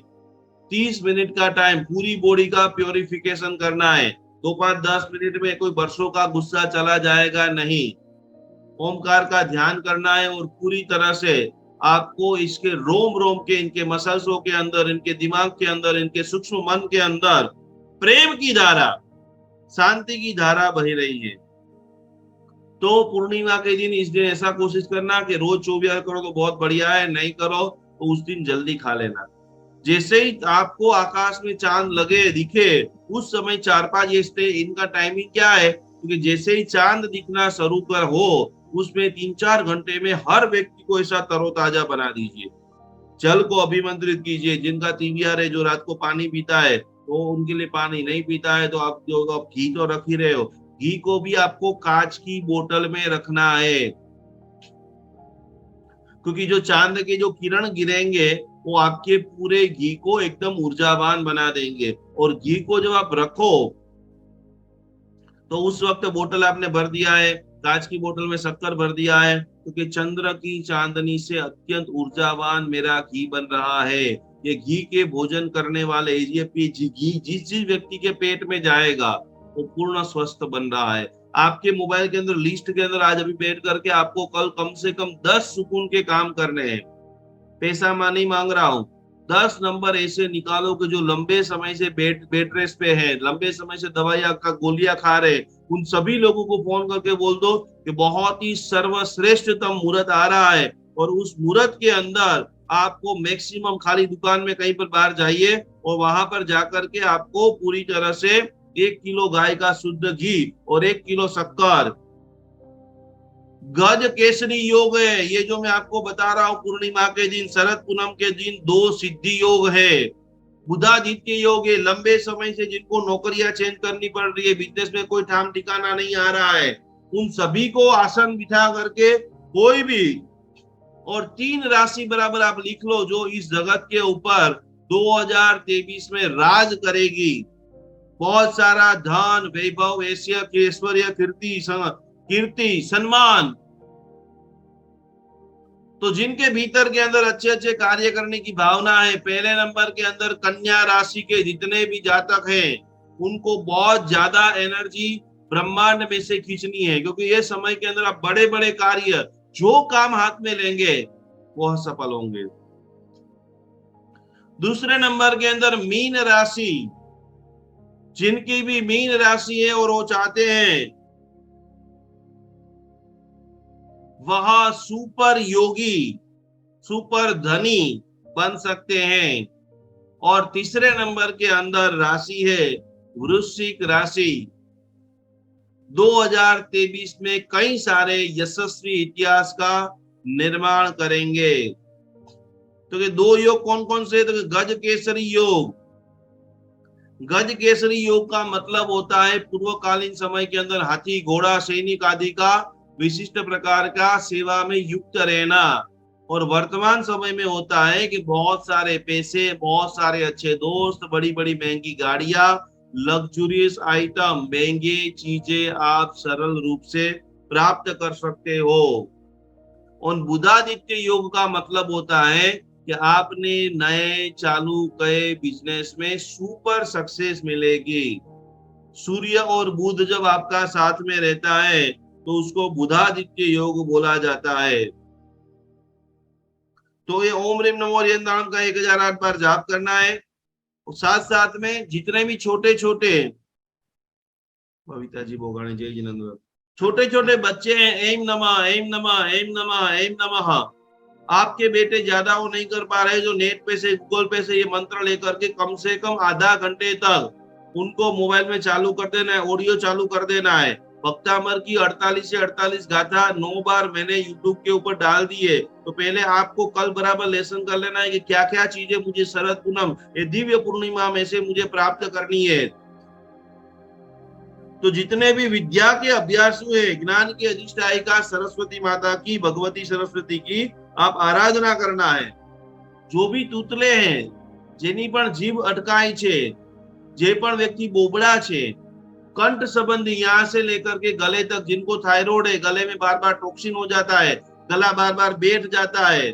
[SPEAKER 2] 30 मिनट का टाइम, पूरी बॉडी का प्योरिफिकेशन करना है। 2-5-10 मिनट में कोई वर्षों का गुस्सा चला जाएगा नहीं। ओमकार का ध्यान करना है और पूरी तरह से आपको इसके रोम रोम के, इनके मसल्सों के अंदर, इनके दिमाग के अंदर, इनके सूक्ष्म मन के अंदर प्रेम की धारा, शांति की धारा बह रही है। तो पूर्णिमा के दिन इस दिन ऐसा कोशिश करना कि रोज 24 करो तो बहुत बढ़िया है, नहीं करो तो उस दिन जल्दी खा लेना। जैसे ही आपको आकाश में चांद लगे दिखे उस समय 4-5 इनका टाइमिंग क्या है, क्योंकि जैसे ही चांद दिखना शुरू कर हो उसमें 3-4 घंटे में हर व्यक्ति को ऐसा तरोताजा बना दीजिए। जल को अभिमंत्रित कीजिए। जिनका TBR है, जो रात को पानी पीता है, तो उनके लिए पानी नहीं पीता है तो आप घी तो रख ही रहे हो, घी को भी आपको कांच की बोतल में रखना है, क्योंकि जो चांद के जो किरण गिरेंगे वो आपके पूरे घी को एकदम ऊर्जावान बना देंगे। और घी को जब आप रखो तो उस वक्त बोतल आपने भर दिया है, कांच की बोतल में शक्कर भर दिया है, क्योंकि चंद्र की चांदनी से अत्यंत ऊर्जावान मेरा घी बन रहा है। ये घी के भोजन करने वाले, ये घी जिस व्यक्ति के पेट में जाएगा वो पूर्ण स्वस्थ बन रहा है। आपके मोबाइल के अंदर लिस्ट के अंदर आज अभी बैठ करके आपको कल कम से कम 10 सुकून के काम करने हैं। पैसा मैं नहीं मांग रहा हूँ, 10 नंबर ऐसे निकालो कि जो लंबे समय से बेड रेस्ट पे है, लंबे समय से दवाइयां का गोलियां खा रहे, उन सभी लोगों को फोन करके बोल दो कि बहुत ही सर्वश्रेष्ठतम मुहूर्त आ रहा है, और उस मुहूर्त के अंदर आपको मैक्सिमम, खाली दुकान में कहीं पर बाहर जाइए और वहां पर जाकर के आपको पूरी तरह से 1 किलो गाय का शुद्ध घी और 1 किलो शक्कर, गज केसरी योग है। ये जो मैं आपको बता रहा हूँ, पूर्णिमा के दिन, शरद पूनम के दिन 2 सिद्धि योग है, बुधादित्य योग है। लंबे समय से जिनको नौकरियां चेंज करनी पड़ रही है, बिजनेस में कोई ठाम ठिकाना नहीं आ रहा है, उन सभी को आसन बिठा करके कोई भी, और 3 राशि बराबर आप लिख लो जो इस जगत के ऊपर 2023 में राज करेगी। बहुत सारा धन, वैभव, ऐश्वर्य, कीर्ति, सम्मान। तो जिनके भीतर के अंदर अच्छे अच्छे कार्य करने की भावना है, पहले नंबर के अंदर कन्या राशि के जितने भी जातक हैं, उनको बहुत ज्यादा एनर्जी ब्रह्मांड में से खींचनी है, क्योंकि ये समय के अंदर आप बड़े बड़े कार्य, जो काम हाथ में लेंगे वह सफल होंगे। दूसरे नंबर के अंदर मीन राशि, जिनकी भी मीन राशि है और वो चाहते हैं वह सुपर योगी, सुपर धनी बन सकते हैं। और तीसरे नंबर के अंदर राशि है वृश्चिक राशि। 2023 में कई सारे यशस्वी इतिहास का निर्माण करेंगे। तो ये 2 योग कौन कौन से? तो गज केसरी योग। गज केसरी योग का मतलब होता है पूर्वकालीन समय के अंदर हाथी, घोड़ा, सैनिक आदि का विशिष्ट प्रकार का सेवा में युक्त रहना। और वर्तमान समय में होता है कि बहुत सारे पैसे, बहुत सारे अच्छे दोस्त, बड़ी बड़ी महंगी गाड़ियां, लग्जूरियस आइटम, महंगे चीजें आप सरल रूप से प्राप्त कर सकते हो। और बुधादित्य योग का मतलब होता है कि आपने नए चालू कए बिजनेस में सुपर सक्सेस मिलेगी। सूर्य और बुध जब आपका साथ में रहता है तो उसको बुधादित्य योग बोला जाता है। तो ये ओम ह्रीम नमो नाम का 1008 बार जाप करना है। और साथ साथ में जितने भी छोटे छोटे, बबीता जी बोगाने, जय जिनेंद्र, छोटे छोटे बच्चे हैं, एम नमः, एम नमः, एम नमः, एम नमः। आपके बेटे ज्यादा वो नहीं कर पा रहे, जो नेट पे से, गूगल पे से ये मंत्र लेकर के कम से कम आधा घंटे तक उनको मोबाइल में चालू कर देना है, ऑडियो चालू कर देना है। भक्तामर की 48 से 48 गाथा 9 बार मैंने यूट्यूब के ऊपर डाल दी है। तो पहले आपको कल बराबर लेसन कर लेना है कि क्या क्या चीजें मुझे शरद पूनम, ये दिव्य पूर्णिमा में से मुझे प्राप्त करनी है। तो जितने भी विद्या के अभ्यासु है, ज्ञान की अधिष्ठायिका सरस्वती माता की, भगवती सरस्वती की आप आराधना करना है। जो भी तूतले हैं, જેની પણ જીભ અટકાય છે, જે પણ વ્યક્તિ બોબડા છે, कंठ संबंधी यहाँ से लेकर के गले तक, जिनको थायराइड है, गले में बार बार टॉक्सिन हो जाता है, गला बार बार बैठ जाता है,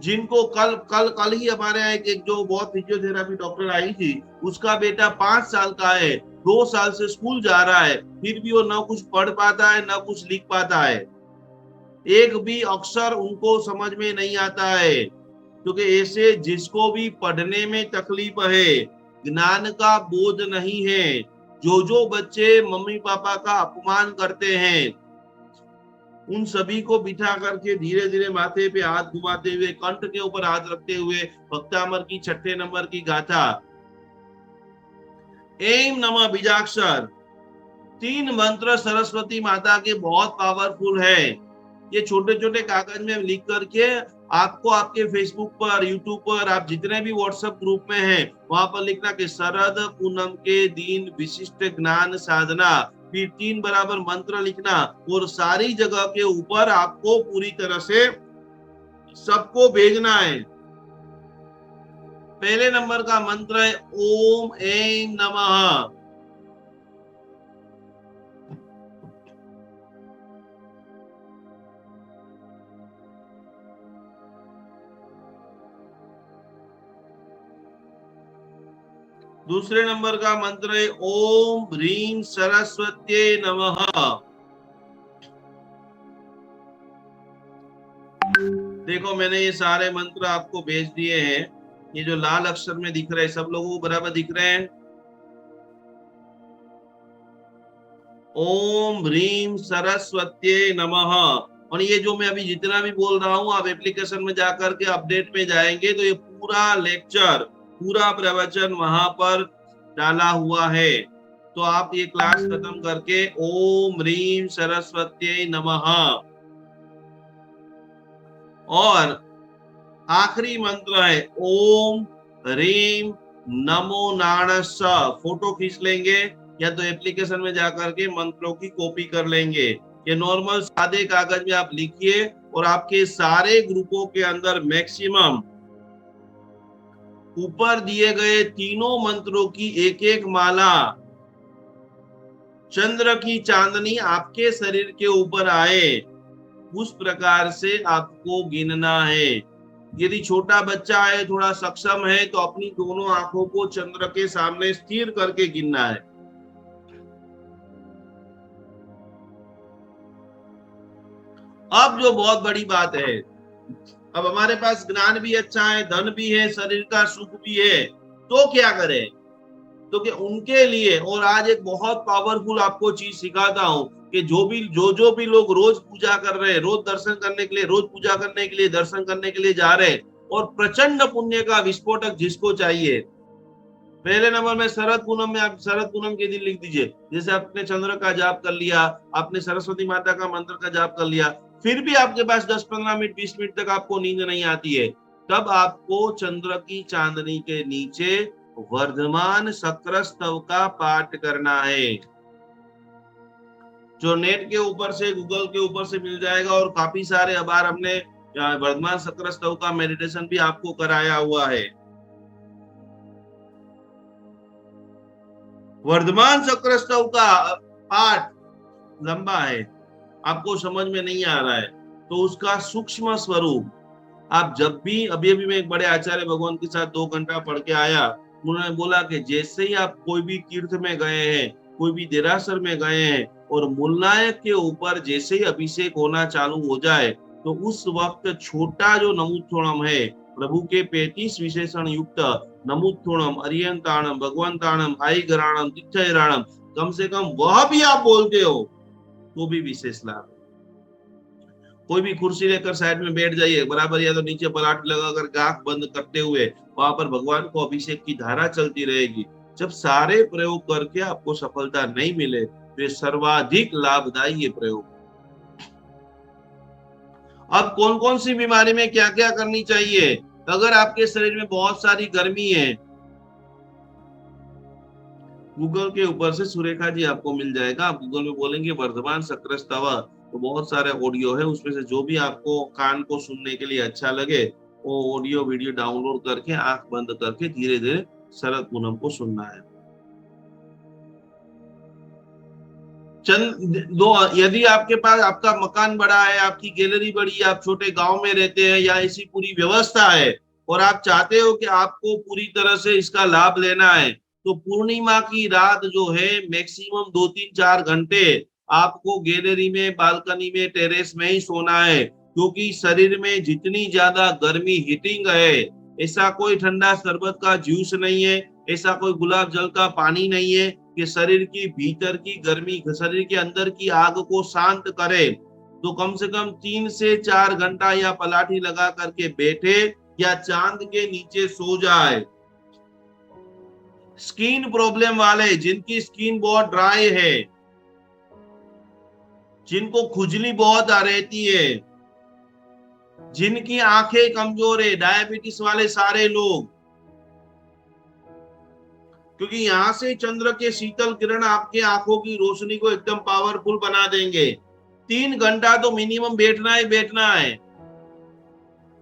[SPEAKER 2] जिनको कल ही हमारे यहाँ एक जो बहुत फिजियोथेरापी डॉक्टर आई थी, उसका बेटा 5 साल का है, 2 साल से स्कूल जा रहा है, फिर भी वो न कुछ पढ़ पाता है न कुछ लिख पाता है, एक भी अक्षर उनको समझ में नहीं आता है। क्योंकि ऐसे जिसको भी पढ़ने में तकलीफ है, ज्ञान का बोध नहीं है, जो बच्चे मम्मी पापा का अपमान करते हैं, उन सभी को बिठा करके धीरे धीरे माथे पे हाथ घुमाते हुए, कंठ के ऊपर हाथ रखते हुए भक्तामर की 6ठे नंबर की गाथा एम नमः बीजाक्षर 3 मंत्र सरस्वती माता के बहुत पावरफुल है। ये छोटे छोटे कागज में लिख करके आपको आपके फेसबुक पर, यूट्यूब पर, आप जितने भी व्हाट्सएप ग्रुप में हैं वहां पर लिखना कि शरद पूनम के दिन विशिष्ट ज्ञान साधना, फिर 3 बराबर मंत्र लिखना, और सारी जगह के ऊपर आपको पूरी तरह से सबको भेजना है। पहले नंबर का मंत्र है ओम ऐं नमः। दूसरे नंबर का मंत्र है ओम ह्रीं सरस्वत्यै नमः। देखो मैंने ये सारे मंत्र आपको भेज दिए हैं, ये जो लाल अक्षर में दिख रहे हैं सब लोगों को बराबर दिख रहे हैं? ओम ह्रीं सरस्वत्यै नमः। और ये जो मैं अभी जितना भी बोल रहा हूँ, आप एप्लीकेशन में जाकर के अपडेट में जाएंगे तो ये पूरा लेक्चर, पूरा प्रवचन वहां पर डाला हुआ है। तो आप ये क्लास खत्म करके ओम ह्रीं सरस्वत्यै नमः, और आखिरी मंत्र है ओम ह्रीं नमो नारायणाय, फोटो खींच लेंगे या तो एप्लीकेशन में जाकर के मंत्रों की कॉपी कर लेंगे। ये नॉर्मल सादे कागज में आप लिखिए और आपके सारे ग्रुपों के अंदर मैक्सिमम ऊपर दिए गए तीनों मंत्रों की एक एक माला चंद्र की चांदनी आपके शरीर के ऊपर आए, उस प्रकार से आपको गिनना है। यदि छोटा बच्चा है, थोड़ा सक्षम है, तो अपनी दोनों आंखों को चंद्र के सामने स्थिर करके गिनना है। अब जो बहुत बड़ी बात है, अब हमारे पास ज्ञान भी अच्छा है, धन भी है, शरीर का सुख भी है, तो क्या करें? तो कि उनके लिए, और आज एक बहुत पावरफुल आपको चीज सिखाता हूं कि जो भी लोग रोज पूजा कर रहे हैं, रोज दर्शन करने के लिए, रोज पूजा करने के लिए, दर्शन करने के लिए जा रहे हैं, और प्रचंड पुण्य का विस्फोटक जिसको चाहिए, पहले नंबर में शरद पूनम में, आप शरद पूनम के दिन लिख दीजिए, जैसे आपने चंद्र का जाप कर लिया, आपने सरस्वती माता का मंत्र का जाप कर लिया, फिर भी आपके पास 10-15 मिनट 20 मिनट तक आपको नींद नहीं आती है, तब आपको चंद्र की चांदनी के नीचे वर्धमान शक्र स्तव का पाठ करना है, जो नेट के ऊपर से, गूगल के ऊपर से मिल जाएगा। और काफी सारे बार हमने वर्धमान शक्र स्तव का मेडिटेशन भी आपको कराया हुआ है। वर्धमान शक्र स्तव का पाठ लंबा है, आपको समझ में नहीं आ रहा है, तो उसका सूक्ष्म स्वरूप आप जब भी, अभी अभी मैं एक बड़े आचार्य भगवान के साथ 2 घंटा पढ़ के आया, उन्होंने बोला कि जैसे ही आप कोई भी तीर्थ में गए हैं, कोई भी देरासर में गए हैं, और मूलनायक के ऊपर जैसे ही अभिषेक होना चालू हो जाए, तो उस वक्त छोटा जो नमूथोणम है, प्रभु के 35 विशेषण युक्त नमूथोणम, अरियंताणम, भगवंताणम, आईगराणम, तिथयराणम, कम से कम वह भी आप बोलते हो तो भी विशेष लाभ। कोई भी कुर्सी लेकर साइड में बैठ जाइए बराबर, या तो नीचे पलाट लगाकर आंख बंद करते हुए वहां पर भगवान को अभिषेक की धारा चलती रहेगी। जब सारे प्रयोग करके आपको सफलता नहीं मिले, तो ये सर्वाधिक लाभदायी ये प्रयोग। अब कौन कौन सी बीमारी में क्या क्या करनी चाहिए? अगर आपके शरीर में बहुत सारी गर्मी है, गूगल के ऊपर से सुरेखा जी आपको मिल जाएगा, आप गूगल में बोलेंगे वर्धमान शक्र स्तव, तो बहुत सारे ऑडियो है, उसमें से जो भी आपको कान को सुनने के लिए अच्छा लगे, वो ऑडियो वीडियो डाउनलोड करके आंख बंद करके धीरे धीरे शरद पूनम को सुनना है। यदि आपके पास, आपका मकान बड़ा है, आपकी गैलरी बड़ी है, आप छोटे गांव में रहते हैं, या ऐसी पूरी व्यवस्था है, और आप चाहते हो कि आपको पूरी तरह से इसका लाभ लेना है, तो पूर्णिमा की रात जो है, मैक्सिमम 2-3-4 घंटे आपको गैलरी में, बालकनी में, टेरेस में ही सोना है, क्योंकि शरीर में जितनी ज्यादा गर्मी हीटिंग है, ऐसा कोई ठंडा शरबत का जूस नहीं है, ऐसा कोई गुलाब जल का पानी नहीं है कि शरीर की भीतर की गर्मी, शरीर के अंदर की आग को शांत करे। तो कम से कम 3 से 4 घंटा या पलाठी लगा करके बैठे, या चांद के नीचे सो जाए। स्किन प्रॉब्लम वाले, जिनकी स्किन बहुत ड्राई है, जिनको खुजली बहुत आ रहती है, जिनकी आंखें कमजोर है, डायबिटीज वाले सारे लोग, क्योंकि यहां से चंद्र के शीतल किरण आपके आंखों की रोशनी को एकदम पावरफुल बना देंगे। 3 घंटा तो मिनिमम बैठना ही बैठना है।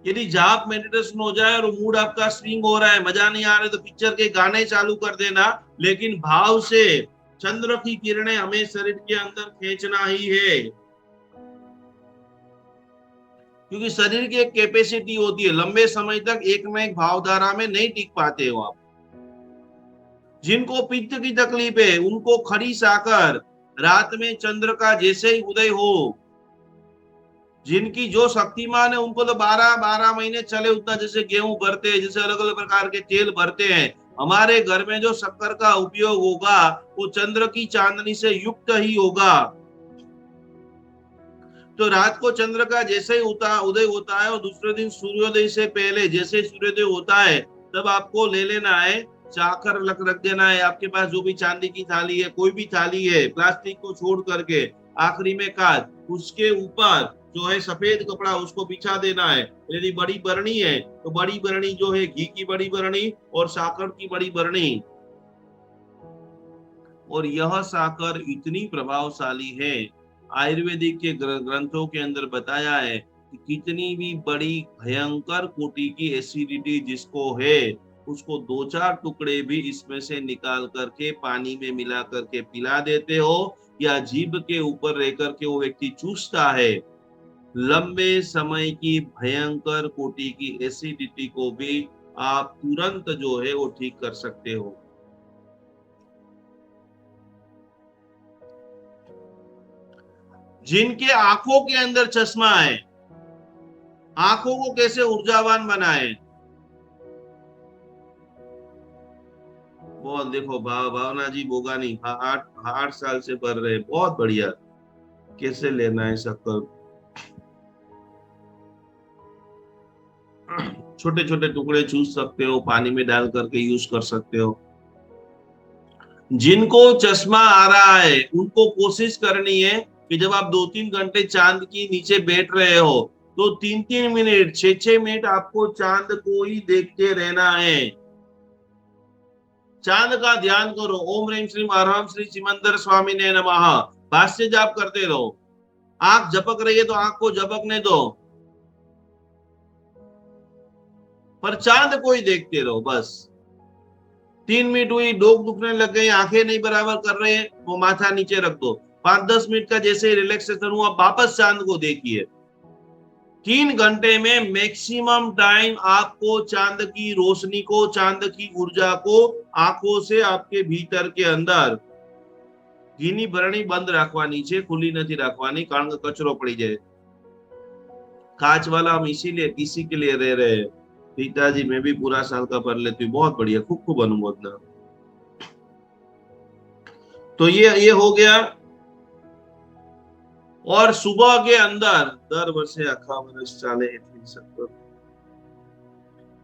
[SPEAKER 2] यदि जाप मेडिटेशन हो जाए और मूड आपका स्विंग हो रहा है, मजा नहीं आ रहा है, तो पिक्चर के गाने चालू कर देना, लेकिन भाव से चंद्र की किरणें हमें शरीर के अंदर खींचना ही है, क्योंकि शरीर की एक कैपेसिटी होती है, लंबे समय तक एक न एक भावधारा में नहीं टिक पाते हो आप। जिनको पित्त की तकलीफ है, उनको खड़ी साकर रात में चंद्र का जैसे ही उदय हो, जिनकी जो शक्तिमान है, उनको तो 12 महीने चले उतना, जैसे गेहूं भरते हैं, जैसे अलग अलग प्रकार के तेल भरते हैं, हमारे घर में जो शक्कर का उपयोग होगा वो चंद्र की चांदनी से युक्त ही होगा। तो रात को चंद्र का जैसे ही उदय होता है, और दूसरे दिन सूर्योदय से पहले जैसे सूर्योदय होता है, तब आपको ले लेना है, चाकर रख देना है। आपके पास जो भी चांदी की थाली है, कोई भी थाली है, प्लास्टिक को छोड़ करके आखिरी में काट, उसके ऊपर जो है सफेद कपड़ा उसको बिछा देना है। यदि बड़ी बरनी है तो बड़ी बरनी जो है, घी की बड़ी बरनी और साकर की बड़ी बरनी, और यह साकर इतनी प्रभावशाली है, आयुर्वेदिक के ग्रंथों के अंदर बताया है कि कितनी भी बड़ी भयंकर कोटि की एसिडिटी जिसको है, उसको 2-4 टुकड़े भी इसमें से निकाल करके पानी में मिला करके पिला देते हो या जीभ के ऊपर रह करके वो व्यक्ति चूसता है, लंबे समय की भयंकर कोटि की एसिडिटी को भी आप तुरंत जो है वो ठीक कर सकते हो। जिनके आंखों के अंदर चश्मा है, आंखों को कैसे ऊर्जावान बनाए। बहुत देखो भावना जी बोगानी 8 साल से पढ़ रहे, बहुत बढ़िया। कैसे लेना है शक्कर, छोटे छोटे टुकड़े चूस सकते हो, पानी में डाल करके यूज कर सकते हो। जिनको चश्मा आ रहा है उनको कोशिश करनी है कि जब आप 2-3 घंटे चांद की नीचे बैठ रहे हो तो 3-3 मिनट 6-6 मिनट आपको चांद को ही देखते रहना है। चांद का ध्यान करो। ओम ह्रीम श्रीम अरहम श्री सिमंदर स्वामी ने नमः भाष्य जाप करते रहो। आंख झपक रही है तो आंख को झपकने दो, पर चांद को ही देखते रहो बस। 3 मिनट हुई, डोक दुखने लग गई, आंखें नहीं बराबर कर रहे हैं, वो माथा नीचे रख दो। 5-10 मिनट का जैसे ही रिलैक्सेशन हुआ वापस चांद को देखिए। 3 घंटे में मैक्सिमम टाइम आपको चांद की रोशनी को, चांद की ऊर्जा को आंखों से आपके भीतर के अंदर ઘીની ભરણી બંધ રાખવાની છે, ખુલ્લી નથી રાખવાની, કારણ કે કચરો પડી જાય। कांच वाला हम इसीलिए किसी के लिए रह रहे हैं। पिताजी मैं भी पूरा साल का भर लेती हूँ। बहुत बढ़िया, खूब खूब अनुमोदना। तो ये हो गया। और सुबह के अंदर दर वर्षे आखा वर्ष चाले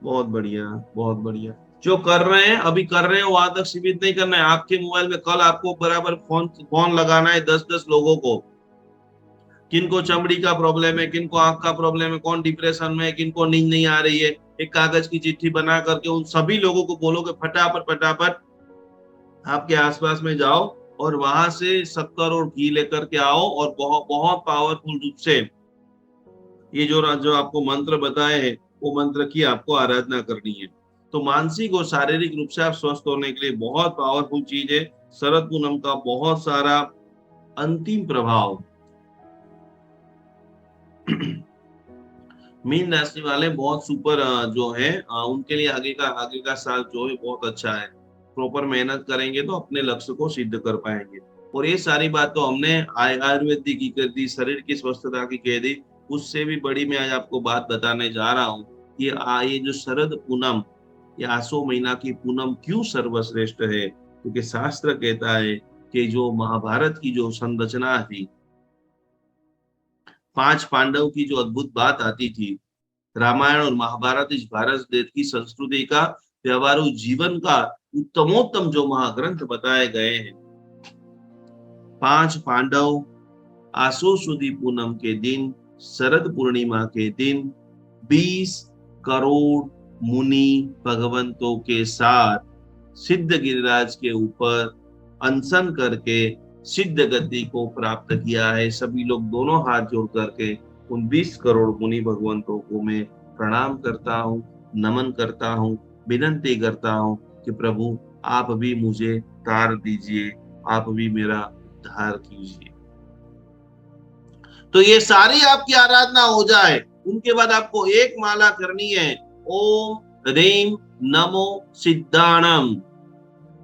[SPEAKER 2] बहुत बढ़िया, बहुत बढ़िया। जो कर रहे हैं अभी कर रहे हैं वहां तक सीमित नहीं करना है। आपके मोबाइल में कल आपको बराबर फोन लगाना है 10-10 लोगों को। किनको चमड़ी का प्रॉब्लम है, किनको आंख का प्रॉब्लम है, कौन डिप्रेशन में है, किनको नींद नहीं आ रही है, एक कागज की चिट्ठी बना करके उन सभी लोगों को बोलोगे फटाफट फटाफट आपके आसपास में जाओ और वहां से शक्कर और घी लेकर के आओ और बहुत बहुत पावरफुल रूप से ये जो आपको मंत्र बताए हैं वो मंत्र की आपको आराधना करनी है। तो मानसिक और शारीरिक रूप से आप स्वस्थ होने के लिए बहुत पावरफुल चीज है शरद पूनम का बहुत सारा अंतिम प्रभाव। मीन राशि वाले बहुत सुपर जो है उनके लिए आगे का साल जो है बहुत अच्छा है। प्रॉपर मेहनत करेंगे तो अपने लक्ष्य को सिद्ध कर पाएंगे। और ये सारी बात तो हमने आयुर्वेदिक की कर दी, शरीर की स्वस्थता की कह दी। उससे भी बड़ी मैं आज आपको बात बताने जा रहा हूँ कि ये जो शरद पूनम, ये आसो महीना की पूनम क्यों सर्वश्रेष्ठ है। क्योंकि शास्त्र कहता है कि जो महाभारत की जो संरचना थी, 5 पांडव की जो अद्भुत बात आती थी, रामायण और महाभारत इस भारत देश की संस्कृति का, व्यवहारू जीवन का उत्तमोत्तम जो महाग्रंथ बताए गए हैं। 5 पांडव आसो सुदी पूनम के दिन, शरद पूर्णिमा के दिन 20 करोड़ मुनि भगवंतों के साथ सिद्ध गिरिराज के ऊपर अनशन करके सिद्ध गति को प्राप्त किया है। सभी लोग दोनों हाथ जोड़ करके उन 20 करोड़ मुनि भगवंतों को मैं प्रणाम करता हूँ, नमन करता हूँ, विनती करता हूँ कि प्रभु आप भी मुझे तार दीजिए, आप भी मेरा उद्धार कीजिए। तो ये सारी आपकी आराधना हो जाए, उनके बाद आपको एक माला करनी है, ओम ह्रीम नमो सिद्धाणम।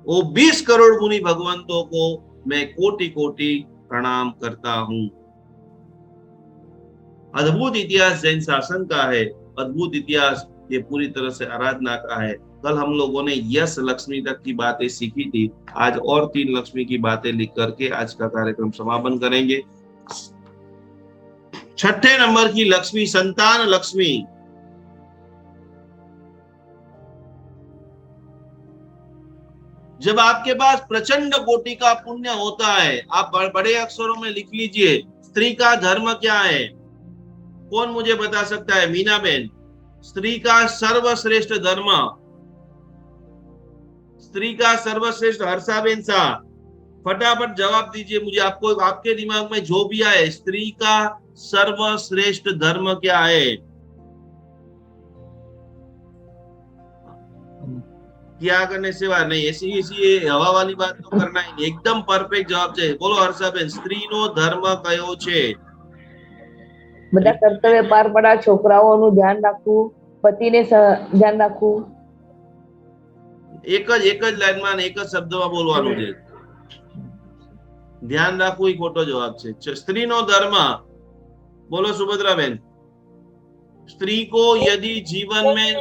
[SPEAKER 2] वो 20 करोड़ मुनि भगवंतों को मैं कोटि कोटि प्रणाम करता हूं। अद्भुत इतिहास जैन शासन का है, अद्भुत इतिहास ये पूरी तरह से आराधना का है। कल हम लोगों ने यश लक्ष्मी तक की बातें सीखी थी, आज और 3 लक्ष्मी की बातें लिख करके आज का कार्यक्रम समापन करेंगे। 6ठे नंबर की लक्ष्मी संतान लक्ष्मी। जब आपके पास प्रचंड कोटि का पुण्य होता है, आप बड़े अक्षरों में लिख लीजिए, स्त्री का धर्म क्या है? कौन मुझे बता सकता है? मीना बेन, स्त्री का सर्वश्रेष्ठ धर्म, स्त्री का सर्वश्रेष्ठ। हर्षाबेन शाह, फटाफट जवाब दीजिए मुझे, आपको आपके दिमाग में जो भी आए। स्त्री का सर्वश्रेष्ठ धर्म क्या है? क्या करने सिवा नहीं, ऐसी ऐसी हवा वाली बात तो करना ही नहीं, एकदम परफेक्ट जवाब चाहिए। बोलो हर्षाबेन, સ્ત્રીનો ધર્મ કયો છે?
[SPEAKER 3] બધા કર્તવ્ય પાર પાડવા, છોકરાઓનું ધ્યાન રાખવું, પતિને ધ્યાન રાખવું.
[SPEAKER 2] એક જ લાઈનમાં એક જ શબ્દમાં બોલવાનું છે. ધ્યાન રાખવું એ ખોટો જવાબ છે. સ્ત્રીનો ધર્મ, બોલો સુભદ્રાબેન. स्त्री को यदि जीवन में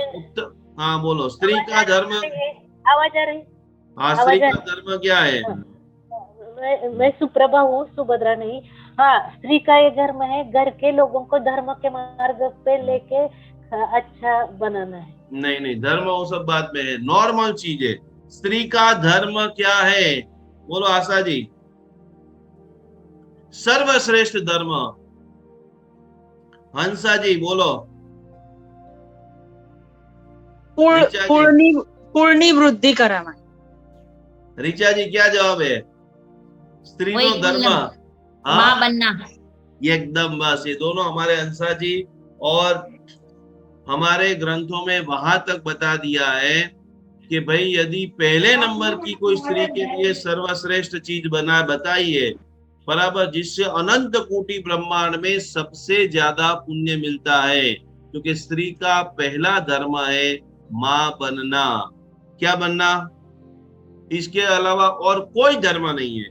[SPEAKER 2] हाँ बोलो, स्त्री का धर्म,
[SPEAKER 4] आवाज आ रही?
[SPEAKER 2] हाँ स्त्री का धर्म क्या है?
[SPEAKER 4] मैं सुप्रभा हूँ, सुभद्रा नहीं। हाँ, स्त्री का ये धर्म है, घर के लोगों को धर्म के मार्ग पे लेके अच्छा बनाना है।
[SPEAKER 2] नहीं नहीं, धर्म वो सब बात में है, नॉर्मल चीज है। स्त्री का धर्म क्या है? बोलो आशा जी। सर्वश्रेष्ठ धर्म। हंसा जी बोलो।
[SPEAKER 5] कुळनी वृद्धि करावा।
[SPEAKER 2] ऋचा जी क्या जवाब है? स्त्री नो धर्म
[SPEAKER 5] मां बनना।
[SPEAKER 2] एकदम बस, ये दोनों हमारे हंसा जी और हमारे ग्रंथों में वहां तक बता दिया है कि भाई यदि पहले नंबर की कोई स्त्री के लिए सर्वश्रेष्ठ चीज बना बताइए, बराबर, जिससे अनंत कोटि ब्रह्मांड में सबसे ज्यादा पुण्य मिलता है, क्योंकि स्त्री का पहला धर्म है मां बनना। क्या बनना? इसके अलावा और कोई धर्म नहीं है।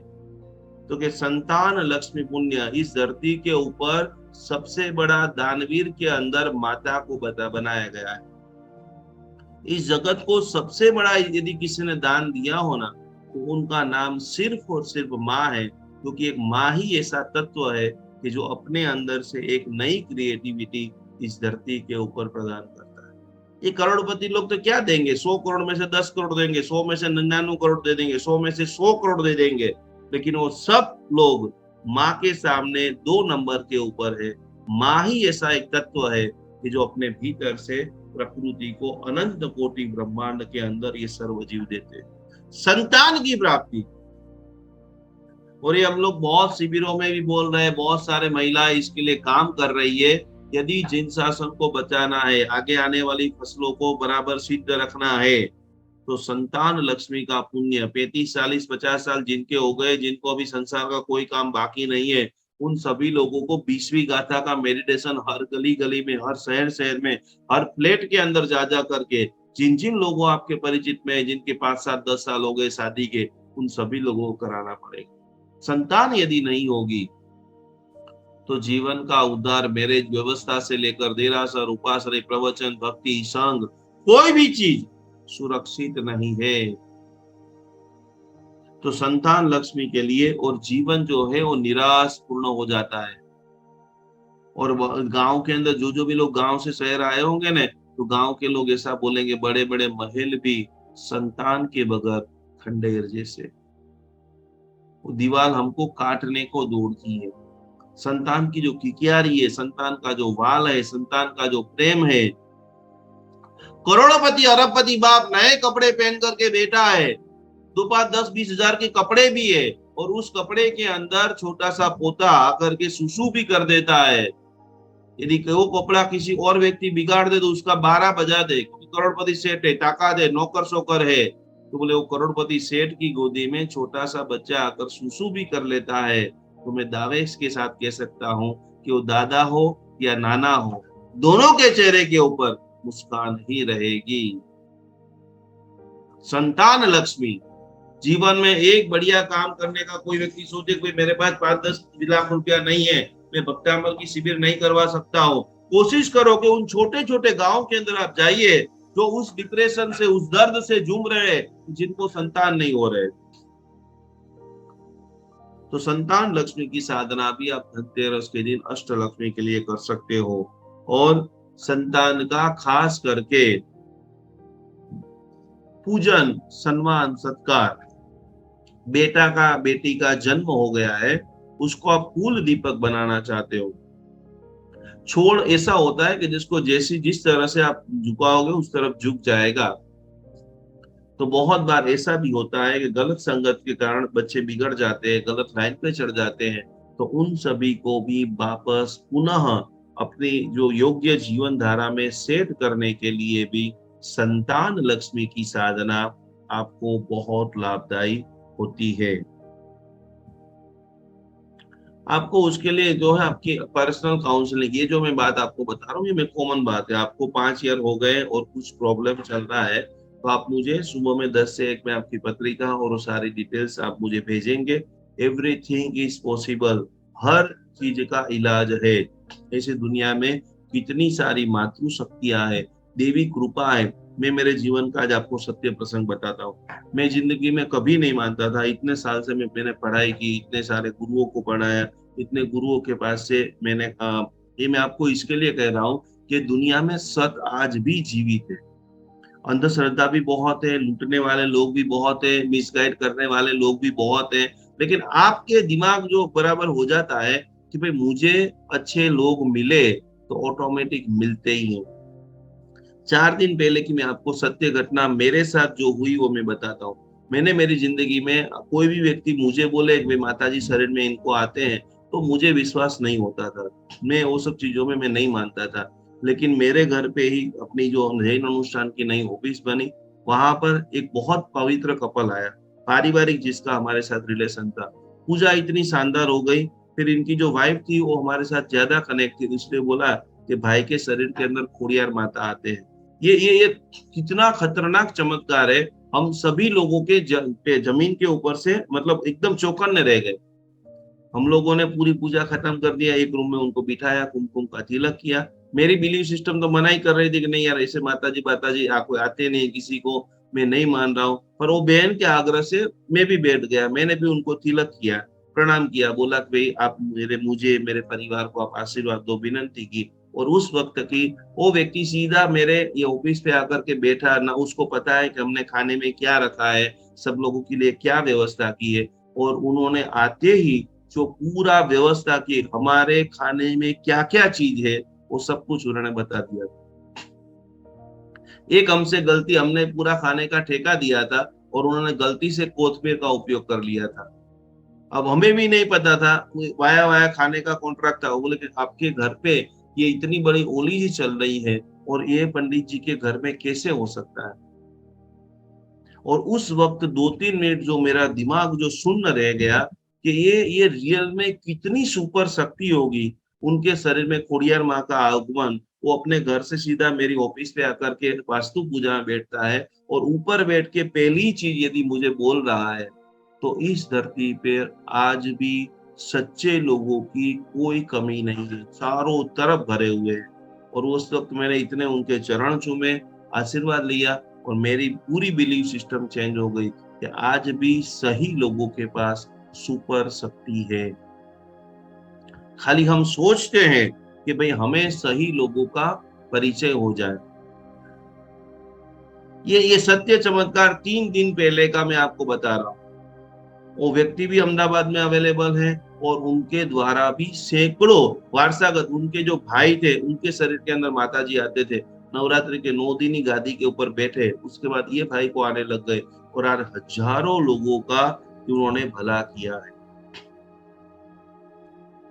[SPEAKER 2] तो कि संतान लक्ष्मी पुण्य, इस धरती के ऊपर सबसे बड़ा दानवीर के अंदर माता को बनाया गया है। इस जगत को सबसे बड़ा यदि किसी ने दान दिया हो ना, तो उनका नाम सिर्फ और सिर्फ माँ है, क्योंकि एक माँ ही ऐसा तत्व है कि जो अपने अंदर से एक नई क्रिएटिविटी इस धरती के ऊपर प्रदान करता है। ये करोड़पति लोग तो क्या देंगे, 100 करोड़ में से 10 करोड़ देंगे, 100 में से 99 करोड़ दे देंगे, 100 में से 100 करोड़ दे देंगे, लेकिन वो सब लोग माँ के सामने 2 नंबर के ऊपर है। माँ ही ऐसा एक तत्व है कि जो अपने भीतर से प्रकृति को अनंत कोटि ब्रह्मांड के अंदर ये सर्वजीव देते हैं। संतान की प्राप्ति, और ये हम लोग बहुत शिविरों में भी बोल रहे हैं, बहुत सारे महिलाएं इसके लिए काम कर रही है। यदि जिन शासन को बचाना है, आगे आने वाली फसलों को बराबर सिद्ध रखना है, तो संतान लक्ष्मी का पुण्य 35, 40, 50 साल जिनके हो गए, जिनको अभी संसार का कोई काम बाकी नहीं है, उन सभी लोगों को 20वीं गाथा का मेडिटेशन हर गली गली में, हर शहर शहर में, हर फ्लैट के अंदर जा करके, जिन जिन लोगों आपके परिचित में, जिनके 5, 7, 10 साल हो गए शादी के, उन सभी लोगों को कराना पड़ेगा। संतान यदि नहीं होगी तो जीवन का उद्धार, मैरिज व्यवस्था से लेकर देरासर, उपासना, प्रवचन, भक्ति, संग, कोई भी चीज सुरक्षित नहीं है। तो संतान लक्ष्मी के लिए और जीवन जो है वो निराश पूर्ण हो जाता है। और गांव के अंदर जो भी लोग गांव से शहर आए होंगे ना, तो गांव के लोग ऐसा बोलेंगे, बड़े बड़े महल भी संतान के बगैर खंडेर जैसे। वो दीवार हमको काटने को दौड़ती है। संतान की जो किकियारी है, संतान का जो वाल है, संतान का जो प्रेम है। करोड़पति अरबपति बाप नए कपड़े पहन करके बैठा है, 10-20 हजार के कपड़े भी है, और उस कपड़े के अंदर छोटा सा पोता आकर के सुसु भी कर देता है। यदि वो कपड़ा किसी और व्यक्ति बिगाड़ दे तो उसका 12 बजा दे, क्योंकि करोड़पति सेठ है, ताकत है, नौकर सोकर है। तो बोले वो करोड़पति सेठ की गोदी में छोटा सा बच्चा आकर सुसु भी कर लेता है, तो मैं दावे के साथ कह सकता हूं कि वो दादा हो या नाना हो, दोनों के चेहरे के ऊपर मुस्कान ही रहेगी। संतान लक्ष्मी, जीवन में एक बढ़िया काम करने का कोई व्यक्ति सोचे, कोई मेरे पास 5-10 लाख रुपया नहीं है, मैं भक्तामल की शिविर नहीं करवा सकता हूँ, कोशिश करो कि उन छोटे छोटे गांव के अंदर आप जाइए जो उस डिप्रेशन से, उस दर्द से जूझ रहे, जिनको संतान नहीं हो रहे। तो संतान लक्ष्मी की साधना भी आप धनतेरस के दिन अष्टलक्ष्मी के लिए कर सकते हो। और संतान का खास करके पूजन, सम्मान, सत्कार। बेटा का, बेटी का जन्म हो गया है, उसको आप फूल दीपक बनाना चाहते हो। छोड़ ऐसा होता है कि जिसको जिस तरह से आप झुकाओगे उस तरफ झुक जाएगा। तो बहुत बार ऐसा भी होता है कि गलत संगत के कारण बच्चे बिगड़ जाते हैं, गलत लाइन पे चढ़ जाते हैं। तो उन सभी को भी वापस पुनः अपनी जो योग्य जीवन धारा में सेट करने के लिए भी संतान लक्ष्मी की साधना आपको बहुत लाभदायी होती है। आपको उसके लिए जो है आपकी पर्सनल काउंसलिंग, ये जो मैं बात आपको बता रहा हूँ ये मैं कॉमन बात है। आपको 5 ईयर हो गए और कुछ प्रॉब्लम चल रहा है, तो आप मुझे सुबह में 10 से 1 में आपकी पत्रिका और वो सारी डिटेल्स आप मुझे भेजेंगे। एवरीथिंग इज पॉसिबल, हर चीज का इलाज है। ऐसे दुनिया में कितनी सारी मातृ शक्तियां है, देवी कृपा है। मैं मेरे जीवन का आज आपको सत्य प्रसंग बताता हूँ। मैं जिंदगी में कभी नहीं मानता था, इतने साल से मैंने पढ़ाई की, इतने सारे गुरुओं को पढ़ाया, इतने गुरुओं के पास से मैंने ये मैं आपको इसके लिए कह रहा हूँ कि दुनिया में सत आज भी जीवित है। अंधश्रद्धा भी बहुत है, लूटने वाले लोग भी बहुत है, मिसगाइड करने वाले लोग भी बहुत है, लेकिन आपके दिमाग जो बराबर हो जाता है कि भाई मुझे अच्छे लोग मिले तो ऑटोमेटिक मिलते ही हैं। 4 दिन पहले की मैं आपको सत्य घटना मेरे साथ जो हुई वो मैं बताता हूँ। मैंने मेरी जिंदगी में कोई भी व्यक्ति मुझे बोले कि माता जी शरीर में इनको आते हैं, तो मुझे विश्वास नहीं होता था। मैं वो सब चीजों में मैं नहीं मानता था। लेकिन मेरे घर पे ही अपनी जो जैन अनुष्ठान की नई ऑफिस बनी, वहां पर एक बहुत पवित्र कपल आया, पारिवारिक जिसका हमारे साथ रिलेशन था। पूजा इतनी शानदार हो गई। फिर इनकी जो वाइफ थी वो हमारे साथ ज्यादा कनेक्ट थी, इसलिए बोला कि भाई के शरीर के अंदर खोड़ियार माता आते हैं। ये कितना खतरनाक चमत्कार है। हम सभी लोगों के जमीन के ऊपर से मतलब एकदम चौकन्ने रह गए। हम लोगों ने पूरी पूजा खत्म कर दिया, एक रूम में उनको बिठाया, कुमकुम का तिलक किया। मेरी बिलीफ सिस्टम तो मना ही कर रही थी कि नहीं यार ऐसे माता जी आपको आते नहीं, किसी को मैं नहीं मान रहा हूँ। पर वो बहन के आग्रह से मैं भी बैठ गया, मैंने भी उनको तिलक किया, प्रणाम किया, बोला कि भाई आप मुझे मेरे परिवार को आप आशीर्वाद दो, विनंती की। और उस वक्त की वो व्यक्ति सीधा मेरे ये ऑफिस पे आकर के बैठा, ना उसको पता है कि हमने खाने में क्या रखा है, सब लोगों के लिए क्या व्यवस्था की है। और उन्होंने आते ही जो पूरा व्यवस्था की, हमारे खाने में क्या क्या चीज है वो सब कुछ उन्होंने बता दिया। एक हमसे गलती, हमने पूरा खाने का ठेका दिया था और उन्होंने गलती से कोथमीर का उपयोग कर लिया था। अब हमें भी नहीं पता था, वाया वाया खाने का कॉन्ट्रैक्ट था। वो बोले कि आपके घर पे ये इतनी बड़ी ओली ही चल रही है और ये पंडित जी के घर में कैसे हो सकता है। और उस वक्त 2-3 मिनट जो मेरा दिमाग जो शून्य रह गया कि ये रियल में कितनी सुपर शक्ति होगी। उनके शरीर में खोड़ियार माँ का आगमन, वो अपने घर से सीधा मेरी ऑफिस पे आकर के वास्तु पूजा में बैठता है और ऊपर बैठ के पहली चीज यदि मुझे बोल रहा है, तो इस धरती पे आज भी सच्चे लोगों की कोई कमी नहीं है, चारों तरफ भरे हुए हैं। और उस वक्त मैंने इतने उनके चरण चूमे, आशीर्वाद लिया और मेरी पूरी बिलीफ सिस्टम चेंज हो गई कि आज भी सही लोगों के पास सुपर शक्ति है। खाली हम सोचते हैं कि भाई हमें सही लोगों का परिचय हो जाए। ये सत्य चमत्कार 3 दिन पहले का मैं आपको बता रहा हूँ। वो व्यक्ति भी अहमदाबाद में अवेलेबल है और उनके द्वारा भी सैकड़ों वारसागत, उनके जो भाई थे उनके शरीर के अंदर माता जी आते थे, नवरात्रि के 9 दिन ही गादी के ऊपर बैठे, उसके बाद ये भाई को आने लग गए और आज हजारों लोगों का उन्होंने भला किया है।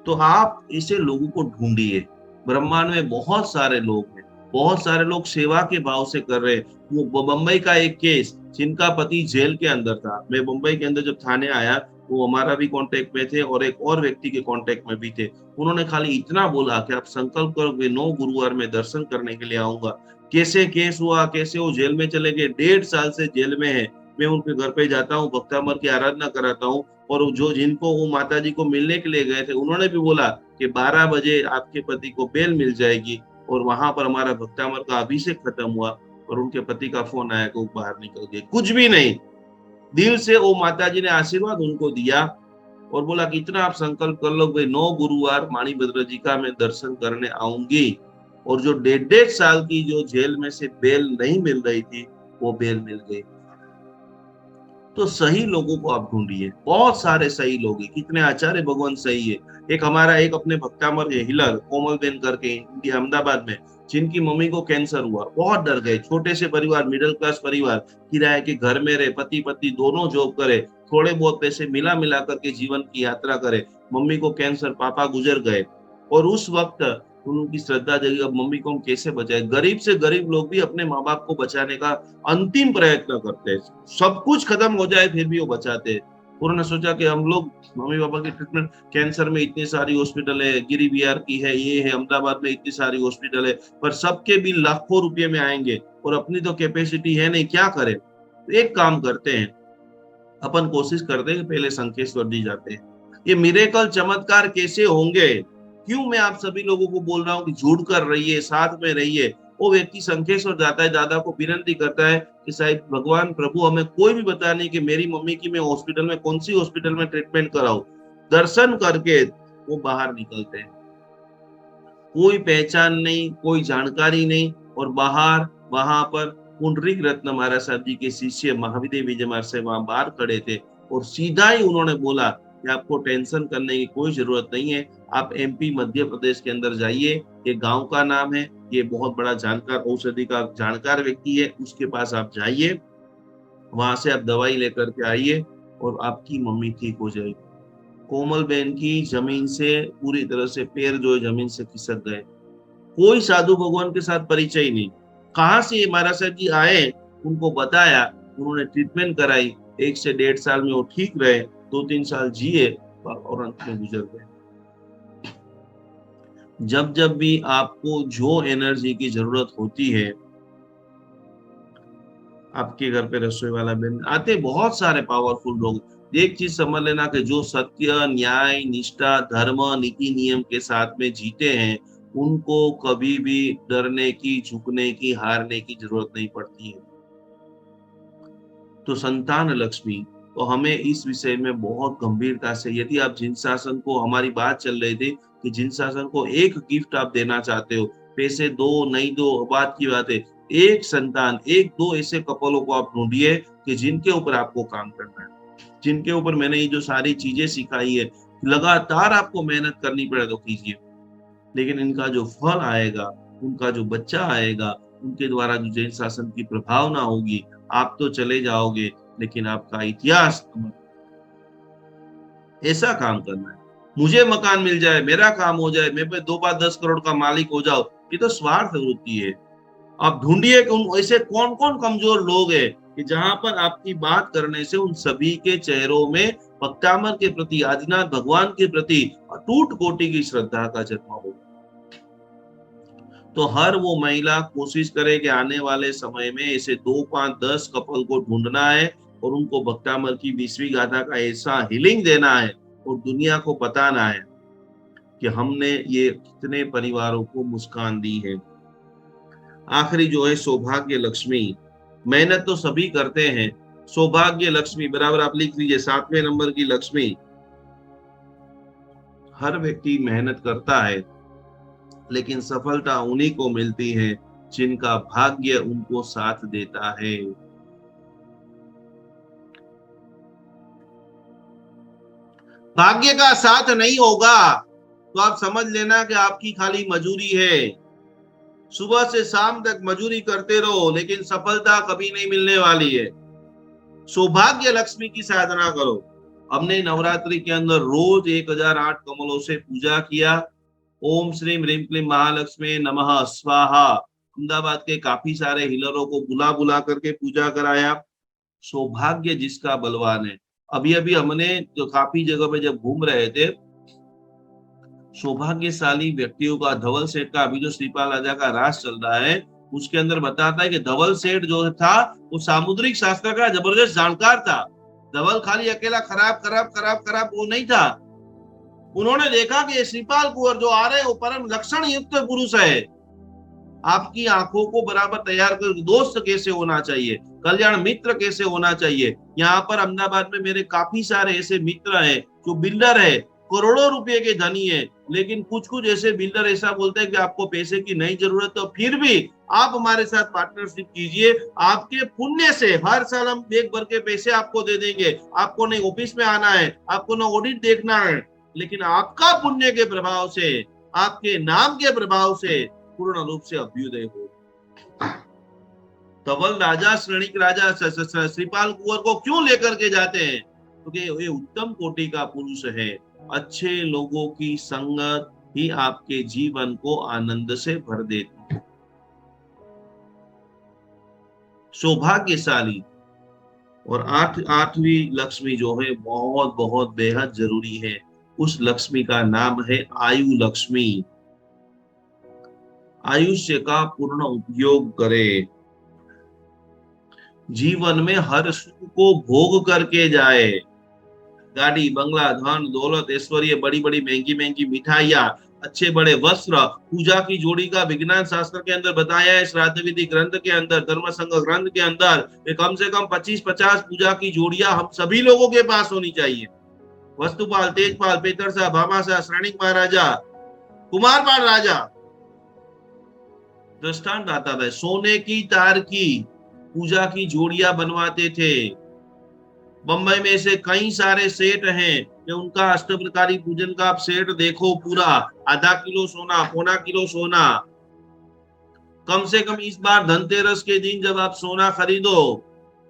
[SPEAKER 2] तो आप ऐसे लोगों को ढूंढिए। ब्रह्मांड में बहुत सारे लोग हैं, बहुत सारे लोग सेवा के भाव से कर रहे हैं। वो बंबई का एक केस, जिनका पति जेल के अंदर था, मैं बंबई के अंदर जब थाने आया वो हमारा भी कांटेक्ट में थे और एक और व्यक्ति के कांटेक्ट में भी थे। उन्होंने खाली इतना बोला कि आप संकल्प करो कि 9 गुरुवार में दर्शन करने के लिए आऊंगा। कैसे केस हुआ, कैसे वो जेल में चले गए, 1.5 साल से जेल में है। मैं उनके घर पे जाता हूँ, भक्तामर की आराधना कराता हूँ और जो जिनको वो माता जी को मिलने के लिए गए थे उन्होंने भी बोला कि 12 बजे आपके पति को बेल मिल जाएगी। और वहां पर हमारा भक्तामर का अभिषेक खत्म हुआ और उनके पति का फोन आया कि वो बाहर निकल गए। कुछ भी नहीं, दिल से वो माता जी ने आशीर्वाद उनको दिया और बोला कि इतना आप संकल्प कर लो भाई 9 गुरुवार माणिभद्र जी का मैं दर्शन करने आऊंगी। और जो 1.5 साल की जो जेल में से बेल नहीं मिल रही थी वो बेल मिल गई। तो सही लोगों को आप ढूंढिए, बहुत सारे सही लोग हैं, कितने आचार्य भगवान सही है। एक हमारा एक अपने भक्तामर हीलर कोमल बेन करके इंडिया अहमदाबाद में जिनकी मम्मी को कैंसर हुआ, बहुत डर गए। छोटे से परिवार, मिडिल क्लास परिवार, किराए के घर में रहे, पति पत्नी दोनों जॉब करे, थोड़े बहुत पैसे मिला करके जीवन की यात्रा करे। मम्मी को कैंसर, पापा गुजर गए, और उस वक्त उनकी श्रद्धा जगी, अब मम्मी को हम कैसे बचाए। गरीब से गरीब लोग भी अपने माँ बाप को बचाने का अंतिम प्रयत्न करते हैं, सब कुछ खत्म हो जाए फिर भी वो बचाते हैं। उन्होंने सोचा कि हम लोग मम्मी पापा की ट्रीटमेंट, कैंसर में इतनी सारी हॉस्पिटल है, गिरी बिहार की है, ये है, अहमदाबाद में इतनी सारी हॉस्पिटल है, पर सबके बिल लाखों रुपए में आएंगे और अपनी तो कैपेसिटी है नहीं, क्या करें। एक काम करते हैं, अपन कोशिश करते हैं पहले संकेश्वर जी जाते हैं। ये मिरेकल चमत्कार कैसे होंगे, क्यों मैं आप सभी लोगों को बोल रहा हूँ कि जुड़ कर रहिए, साथ में रहिए। वो व्यक्ति संकेश्वर जाता है, दादा को विनती करता है कि साहिब भगवान प्रभु हमें कोई भी बता नहीं कि मेरी मम्मी की मैं हॉस्पिटल में, कौन सी हॉस्पिटल में ट्रीटमेंट कराऊं। दर्शन करके वो बाहर निकलते हैं, कोई पहचान नहीं, कोई जानकारी नहीं, और बाहर वहां पर पुंडरीक रत्न महाराज साहब जी के शिष्य महावीर विजय महाराज से वहां बाहर खड़े थे, और सीधा ही उन्होंने बोला कि आपको टेंशन करने की कोई जरूरत नहीं है, आप एमपी मध्य प्रदेश के अंदर जाइए, ये गांव का नाम है, ये बहुत बड़ा जानकार, औषधि का जानकार व्यक्ति है, उसके पास आप जाइए, वहां से आप दवाई लेकर के आइए और आपकी मम्मी ठीक हो जाएगी। कोमल बहन की जमीन से पूरी तरह से पैर जो है जमीन से खिसक गए। कोई साधु भगवान के साथ परिचय नहीं, कहाँ से ये महाराज साहब जी आए, उनको बताया, उन्होंने ट्रीटमेंट कराई, 1 से 1.5 साल में वो ठीक रहे, 2-3 साल जिए और अंत में गुजर गए। जब जब भी आपको जो एनर्जी की जरूरत होती है, आपके घर पे रसोई वाला बहन आते, बहुत सारे पावरफुल लोग। एक चीज समझ लेना कि जो सत्य, न्याय, निष्ठा, धर्म, नीति नियम के साथ में जीते हैं, उनको कभी भी डरने की, झुकने की, हारने की जरूरत नहीं पड़ती है। तो संतान लक्ष्मी, तो हमें इस विषय में बहुत गंभीरता से, यदि आप जिन शासन को, हमारी बात चल रही थी कि जिन शासन को एक गिफ्ट आप देना चाहते हो, पैसे दो नहीं दो बात की बात है, एक संतान, 1-2 ऐसे कपलों को आप ढूंढिए कि जिनके ऊपर आपको काम करना है, जिनके ऊपर मैंने ये जो सारी चीजें सिखाई है, लगातार आपको मेहनत करनी पड़े तो कीजिए, लेकिन इनका जो फल आएगा, उनका जो बच्चा आएगा, उनके द्वारा जो जैन शासन की प्रभावना होगी, आप तो चले जाओगे लेकिन आपका इतिहास ऐसा काम करना है। मुझे मकान मिल जाए, मेरा काम हो जाए, मैं 2-10 करोड़ का मालिक हो जाओ, ये तो स्वार्थ वृत्ति है। आप ढूंढिए कि उन ऐसे कौन कौन कमजोर लोग हैं कि जहां पर आपकी बात करने से उन सभी के चेहरों में भक्तामर के प्रति, आदिनाथ भगवान के प्रति अटूट कोटि की श्रद्धा का जन्म हो। तो हर वो महिला कोशिश करे कि आने वाले समय में ऐसे 2, 5, 10 कपल को ढूंढना है और उनको भक्तामर की 20वीं गाथा का ऐसा हीलिंग देना है और दुनिया को बताना है कि हमने ये कितने परिवारों को मुस्कान दी है। आखिरी जो है सौभाग्य लक्ष्मी, मेहनत तो सभी करते हैं, सौभाग्य लक्ष्मी बराबर आप लिख लीजिए, 7वें नंबर की लक्ष्मी। हर व्यक्ति मेहनत करता है, लेकिन सफलता उन्हीं को मिलती है जिनका भाग्य उनको साथ देता है। भाग्य का साथ नहीं होगा तो आप समझ लेना कि आपकी खाली मजूरी है। सुबह से शाम तक मजूरी करते रहो, लेकिन सफलता कभी नहीं मिलने वाली है। सौभाग्य लक्ष्मी की साधना करो। हमने नवरात्रि के अंदर रोज 1008 कमलों से पूजा किया। ओम श्री ह्रीं क्लीं महालक्ष्मी नमः स्वाहा। अहमदाबाद के काफी सारे हीलरों को बुला करके पूजा कराया। सौभाग्य जिसका बलवान है। अभी अभी हमने जो काफी जगह पे जब घूम रहे थे, सौभाग्यशाली व्यक्तियों का, धवल सेठ का अभी जो श्रीपाल राजा का राज चल रहा है, उसके अंदर बताता है कि धवल सेठ जो था वो सामुद्रिक शास्त्र का जबरदस्त जानकार था। धवल खाली अकेला खराब वो नहीं था। उन्होंने देखा कि श्रीपाल कुंवर जो आ रहे वो परम लक्षण युक्त पुरुष है। आपकी आंखों को बराबर तैयार कर, दोस्त कैसे होना चाहिए, कल्याण मित्र कैसे होना चाहिए। यहाँ पर अहमदाबाद में मेरे काफी सारे ऐसे मित्र हैं जो बिल्डर है, करोड़ों रुपए के धनी है, लेकिन कुछ ऐसे बिल्डर ऐसा बोलते हैं कि आपको पैसे की नहीं जरूरत, तो फिर भी आप हमारे साथ पार्टनरशिप कीजिए। आपके पुण्य से हर साल हम एक भर के पैसे आपको दे देंगे। आपको नहीं ऑफिस में आना है, आपको ना ऑडिट देखना है, लेकिन आपका पुण्य के प्रभाव से, आपके नाम के प्रभाव से पूर्ण रूप से अभ्युदय हो। धवल राजा, श्रेणिक राजा श्रीपाल कुंवर को क्यों लेकर के जाते हैं? क्योंकि ये उत्तम कोटि का पुरुष है। अच्छे लोगों की संगत ही आपके जीवन को आनंद से भर देती है। सौभाग्यशाली। और आठवीं लक्ष्मी जो है बहुत बहुत बेहद जरूरी है। उस लक्ष्मी का नाम है आयु लक्ष्मी। आयुष्य का पूर्ण उपयोग करे, जीवन में हर सुख को भोग करके जाए। गाड़ी, बंगला, धन, दौलत, ऐश्वर्य, बड़ी बड़ी महंगी महंगी मिठाइयां, अच्छे बड़े वस्त्र, पूजा की जोड़ी का विज्ञान शास्त्र के अंदर बताया है, श्राद्ध विधि ग्रंथ के अंदर, धर्म संघ ग्रंथ के अंदर, कम से कम 25-50 पूजा की जोड़ियां हम सभी लोगों के पास होनी चाहिए। वस्तुपाल, तेजपाल, पेतरसा, भामाशाह, श्रेणिक महाराजा, कुमारपाल राजा दृष्टांत आता था। सोने की तार की पूजा की जोड़ियां बनवाते थे। बंबई में से कई सारे सेठ हैं कि उनका अष्टप्रकारी पूजन का आप सेट देखो, पूरा आधा किलो सोना, पौना किलो सोना। कम से कम इस बार धनतेरस के दिन जब आप सोना खरीदो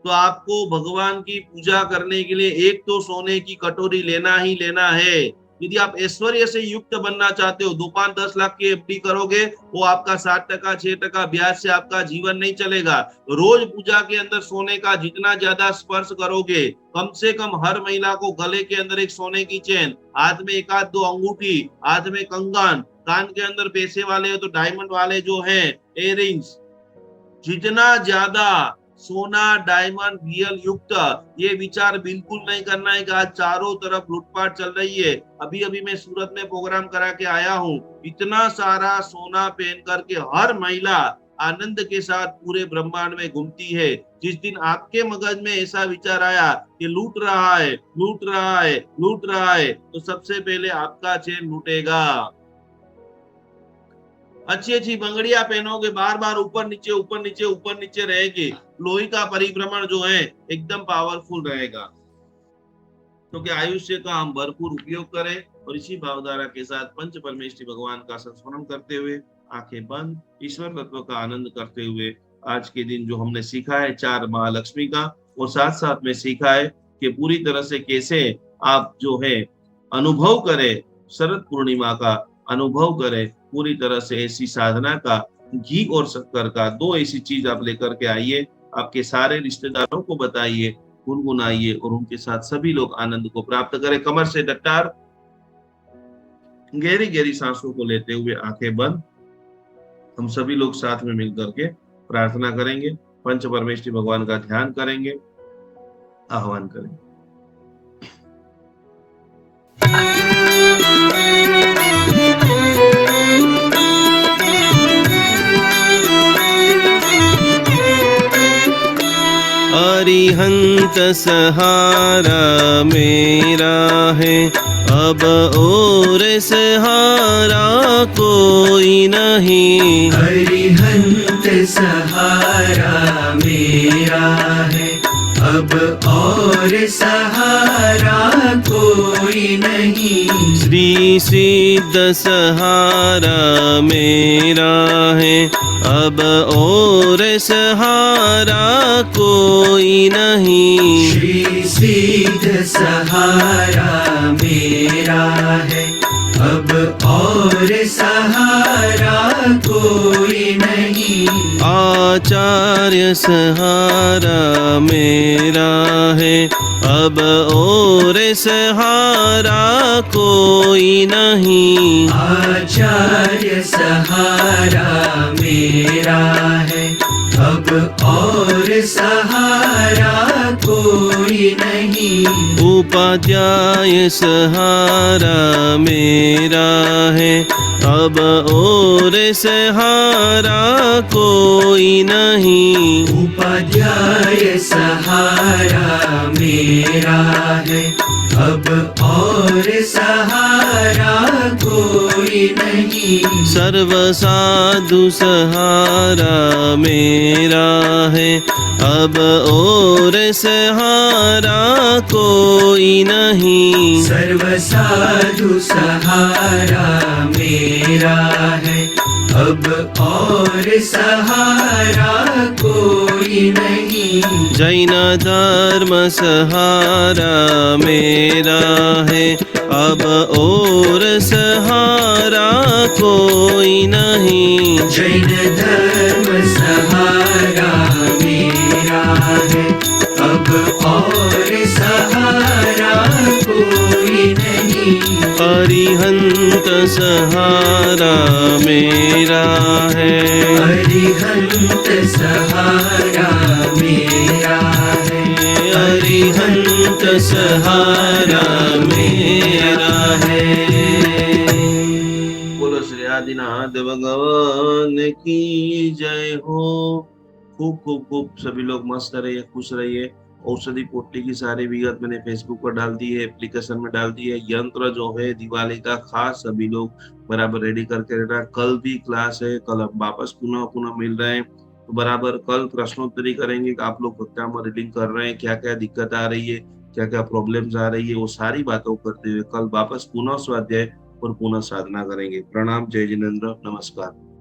[SPEAKER 2] तो आपको भगवान की पूजा करने के लिए एक तो सोने की कटोरी लेना ही लेना है। यदि आप ऐश्वर्य से युक्त बनना चाहते हो, 2-5-10 लाख की एफडी करोगे, वो आपका 7%, 6% ब्याज से आपका जीवन नहीं चलेगा। रोज पूजा के अंदर सोने का जितना ज्यादा स्पर्श करोगे, कम से कम हर महिला को गले के अंदर एक सोने की चेन, हाथ में 1-2 अंगूठी, हाथ में कंगन, कान के अंदर पैसे वाले हो तो डायमंड वाले जो हैं इयररिंग्स, जितना ज्यादा सोना, डायमंड, रियल युक्त, ये विचार बिल्कुल नहीं करना है कि आज चारों तरफ लूटपाट चल रही है। अभी अभी मैं सूरत में प्रोग्राम करा के आया हूँ। इतना सारा सोना पहन करके हर महिला आनंद के साथ पूरे ब्रह्मांड में घूमती है। जिस दिन आपके मगज में ऐसा विचार आया कि लूट रहा है, लूट रहा है, लूट रहा है, तो सबसे पहले आपका चैन लूटेगा। अच्छी अच्छी बंगड़ियां पहनोगे, बार बार ऊपर नीचे ऊपर नीचे ऊपर नीचे रहेगी, लोही का परिभ्रमण जो है एकदम पावरफुल रहेगा। क्योंकि आयुष्य का हम भरपूर उपयोग करें और इसी भावधारा के साथ पंच परमेष्ठी भगवान का संस्मरण करते हुए, आंखें बंद, ईश्वर तत्व का आनंद करते हुए, आज के दिन जो हमने सीखा है 4 महालक्ष्मी का, और साथ साथ में सीखा है कि पूरी तरह से कैसे आप जो है अनुभव करें, शरद पूर्णिमा का अनुभव करें, पूरी तरह से ऐसी साधना का, घी और शक्कर का 2 ऐसी चीज आप लेकर के आइए, आपके सारे रिश्तेदारों को बताइए, गुनगुनाइए और उनके साथ सभी लोग आनंद को प्राप्त करें। कमर से डट्टार, गहरी गहरी सांसों को लेते हुए आंखें बंद, हम सभी लोग साथ में मिलकर के प्रार्थना करेंगे, पंच परमेष्ठी भगवान का ध्यान करेंगे, आह्वान करेंगे।
[SPEAKER 6] अरिहंत सहारा मेरा है, अब और सहारा कोई नहीं।
[SPEAKER 7] अरिहंत सहारा मेरा है, अब और सहारा कोई नहीं।
[SPEAKER 6] श्री सिद्ध सहारा मेरा है, अब और सहारा कोई नहीं।
[SPEAKER 7] श्री सिद्ध सहारा मेरा है, अब और सहारा कोई नहीं।
[SPEAKER 6] आचार्य सहारा मेरा है, अब और सहारा कोई नहीं।
[SPEAKER 7] आचार्य सहारा मेरा है, अब और सहारा कोई नहीं।
[SPEAKER 6] उपाध्याय सहारा मेरा है, अब और सहारा कोई नहीं।
[SPEAKER 7] उपाध्याय सहारा मेरा है, अब और सहारा कोई नहीं।
[SPEAKER 6] सर्व साधु सहारा मेरा है, अब और सहारा कोई नहीं।
[SPEAKER 7] सर्व साधु सहारा मेरा है, अब अब और सहारा कोई नहीं।
[SPEAKER 6] जैन धर्म सहारा मेरा है, अब और सहारा कोई नहीं।
[SPEAKER 7] जैन धर्म सहारा मेरा है, अब और सहारा कोई नहीं।
[SPEAKER 6] अरिहंत सहारा मेरा है,
[SPEAKER 7] अरिहंत सहारा मेरा है।
[SPEAKER 6] अरिहंत सहारा मेरा है।
[SPEAKER 2] बोलो श्री आदिनाथ भगवान की जय हो। खूब खूब खूब सभी लोग मस्त रहिए, खुश रहिए। औषधि पोटली की सारी विगत मैंने फेसबुक पर डाल दी है, एप्लीकेशन में डाल दी है। यंत्र जो है दिवाली का खास सभी लोग बराबर रेडी करके रहना। कल भी क्लास है, कल हम वापस पुनः पुनः मिल रहे हैं, तो बराबर कल प्रश्नोत्तरी करेंगे कि आप लोग कक्षा में रीडिंग कर रहे हैं, क्या क्या दिक्कत आ रही है, क्या क्या प्रॉब्लम्स आ रही है, वो सारी बातों करते हुए कल वापस पुनः स्वाध्याय और पुनः साधना करेंगे। प्रणाम, जय जिनेन्द्र, नमस्कार।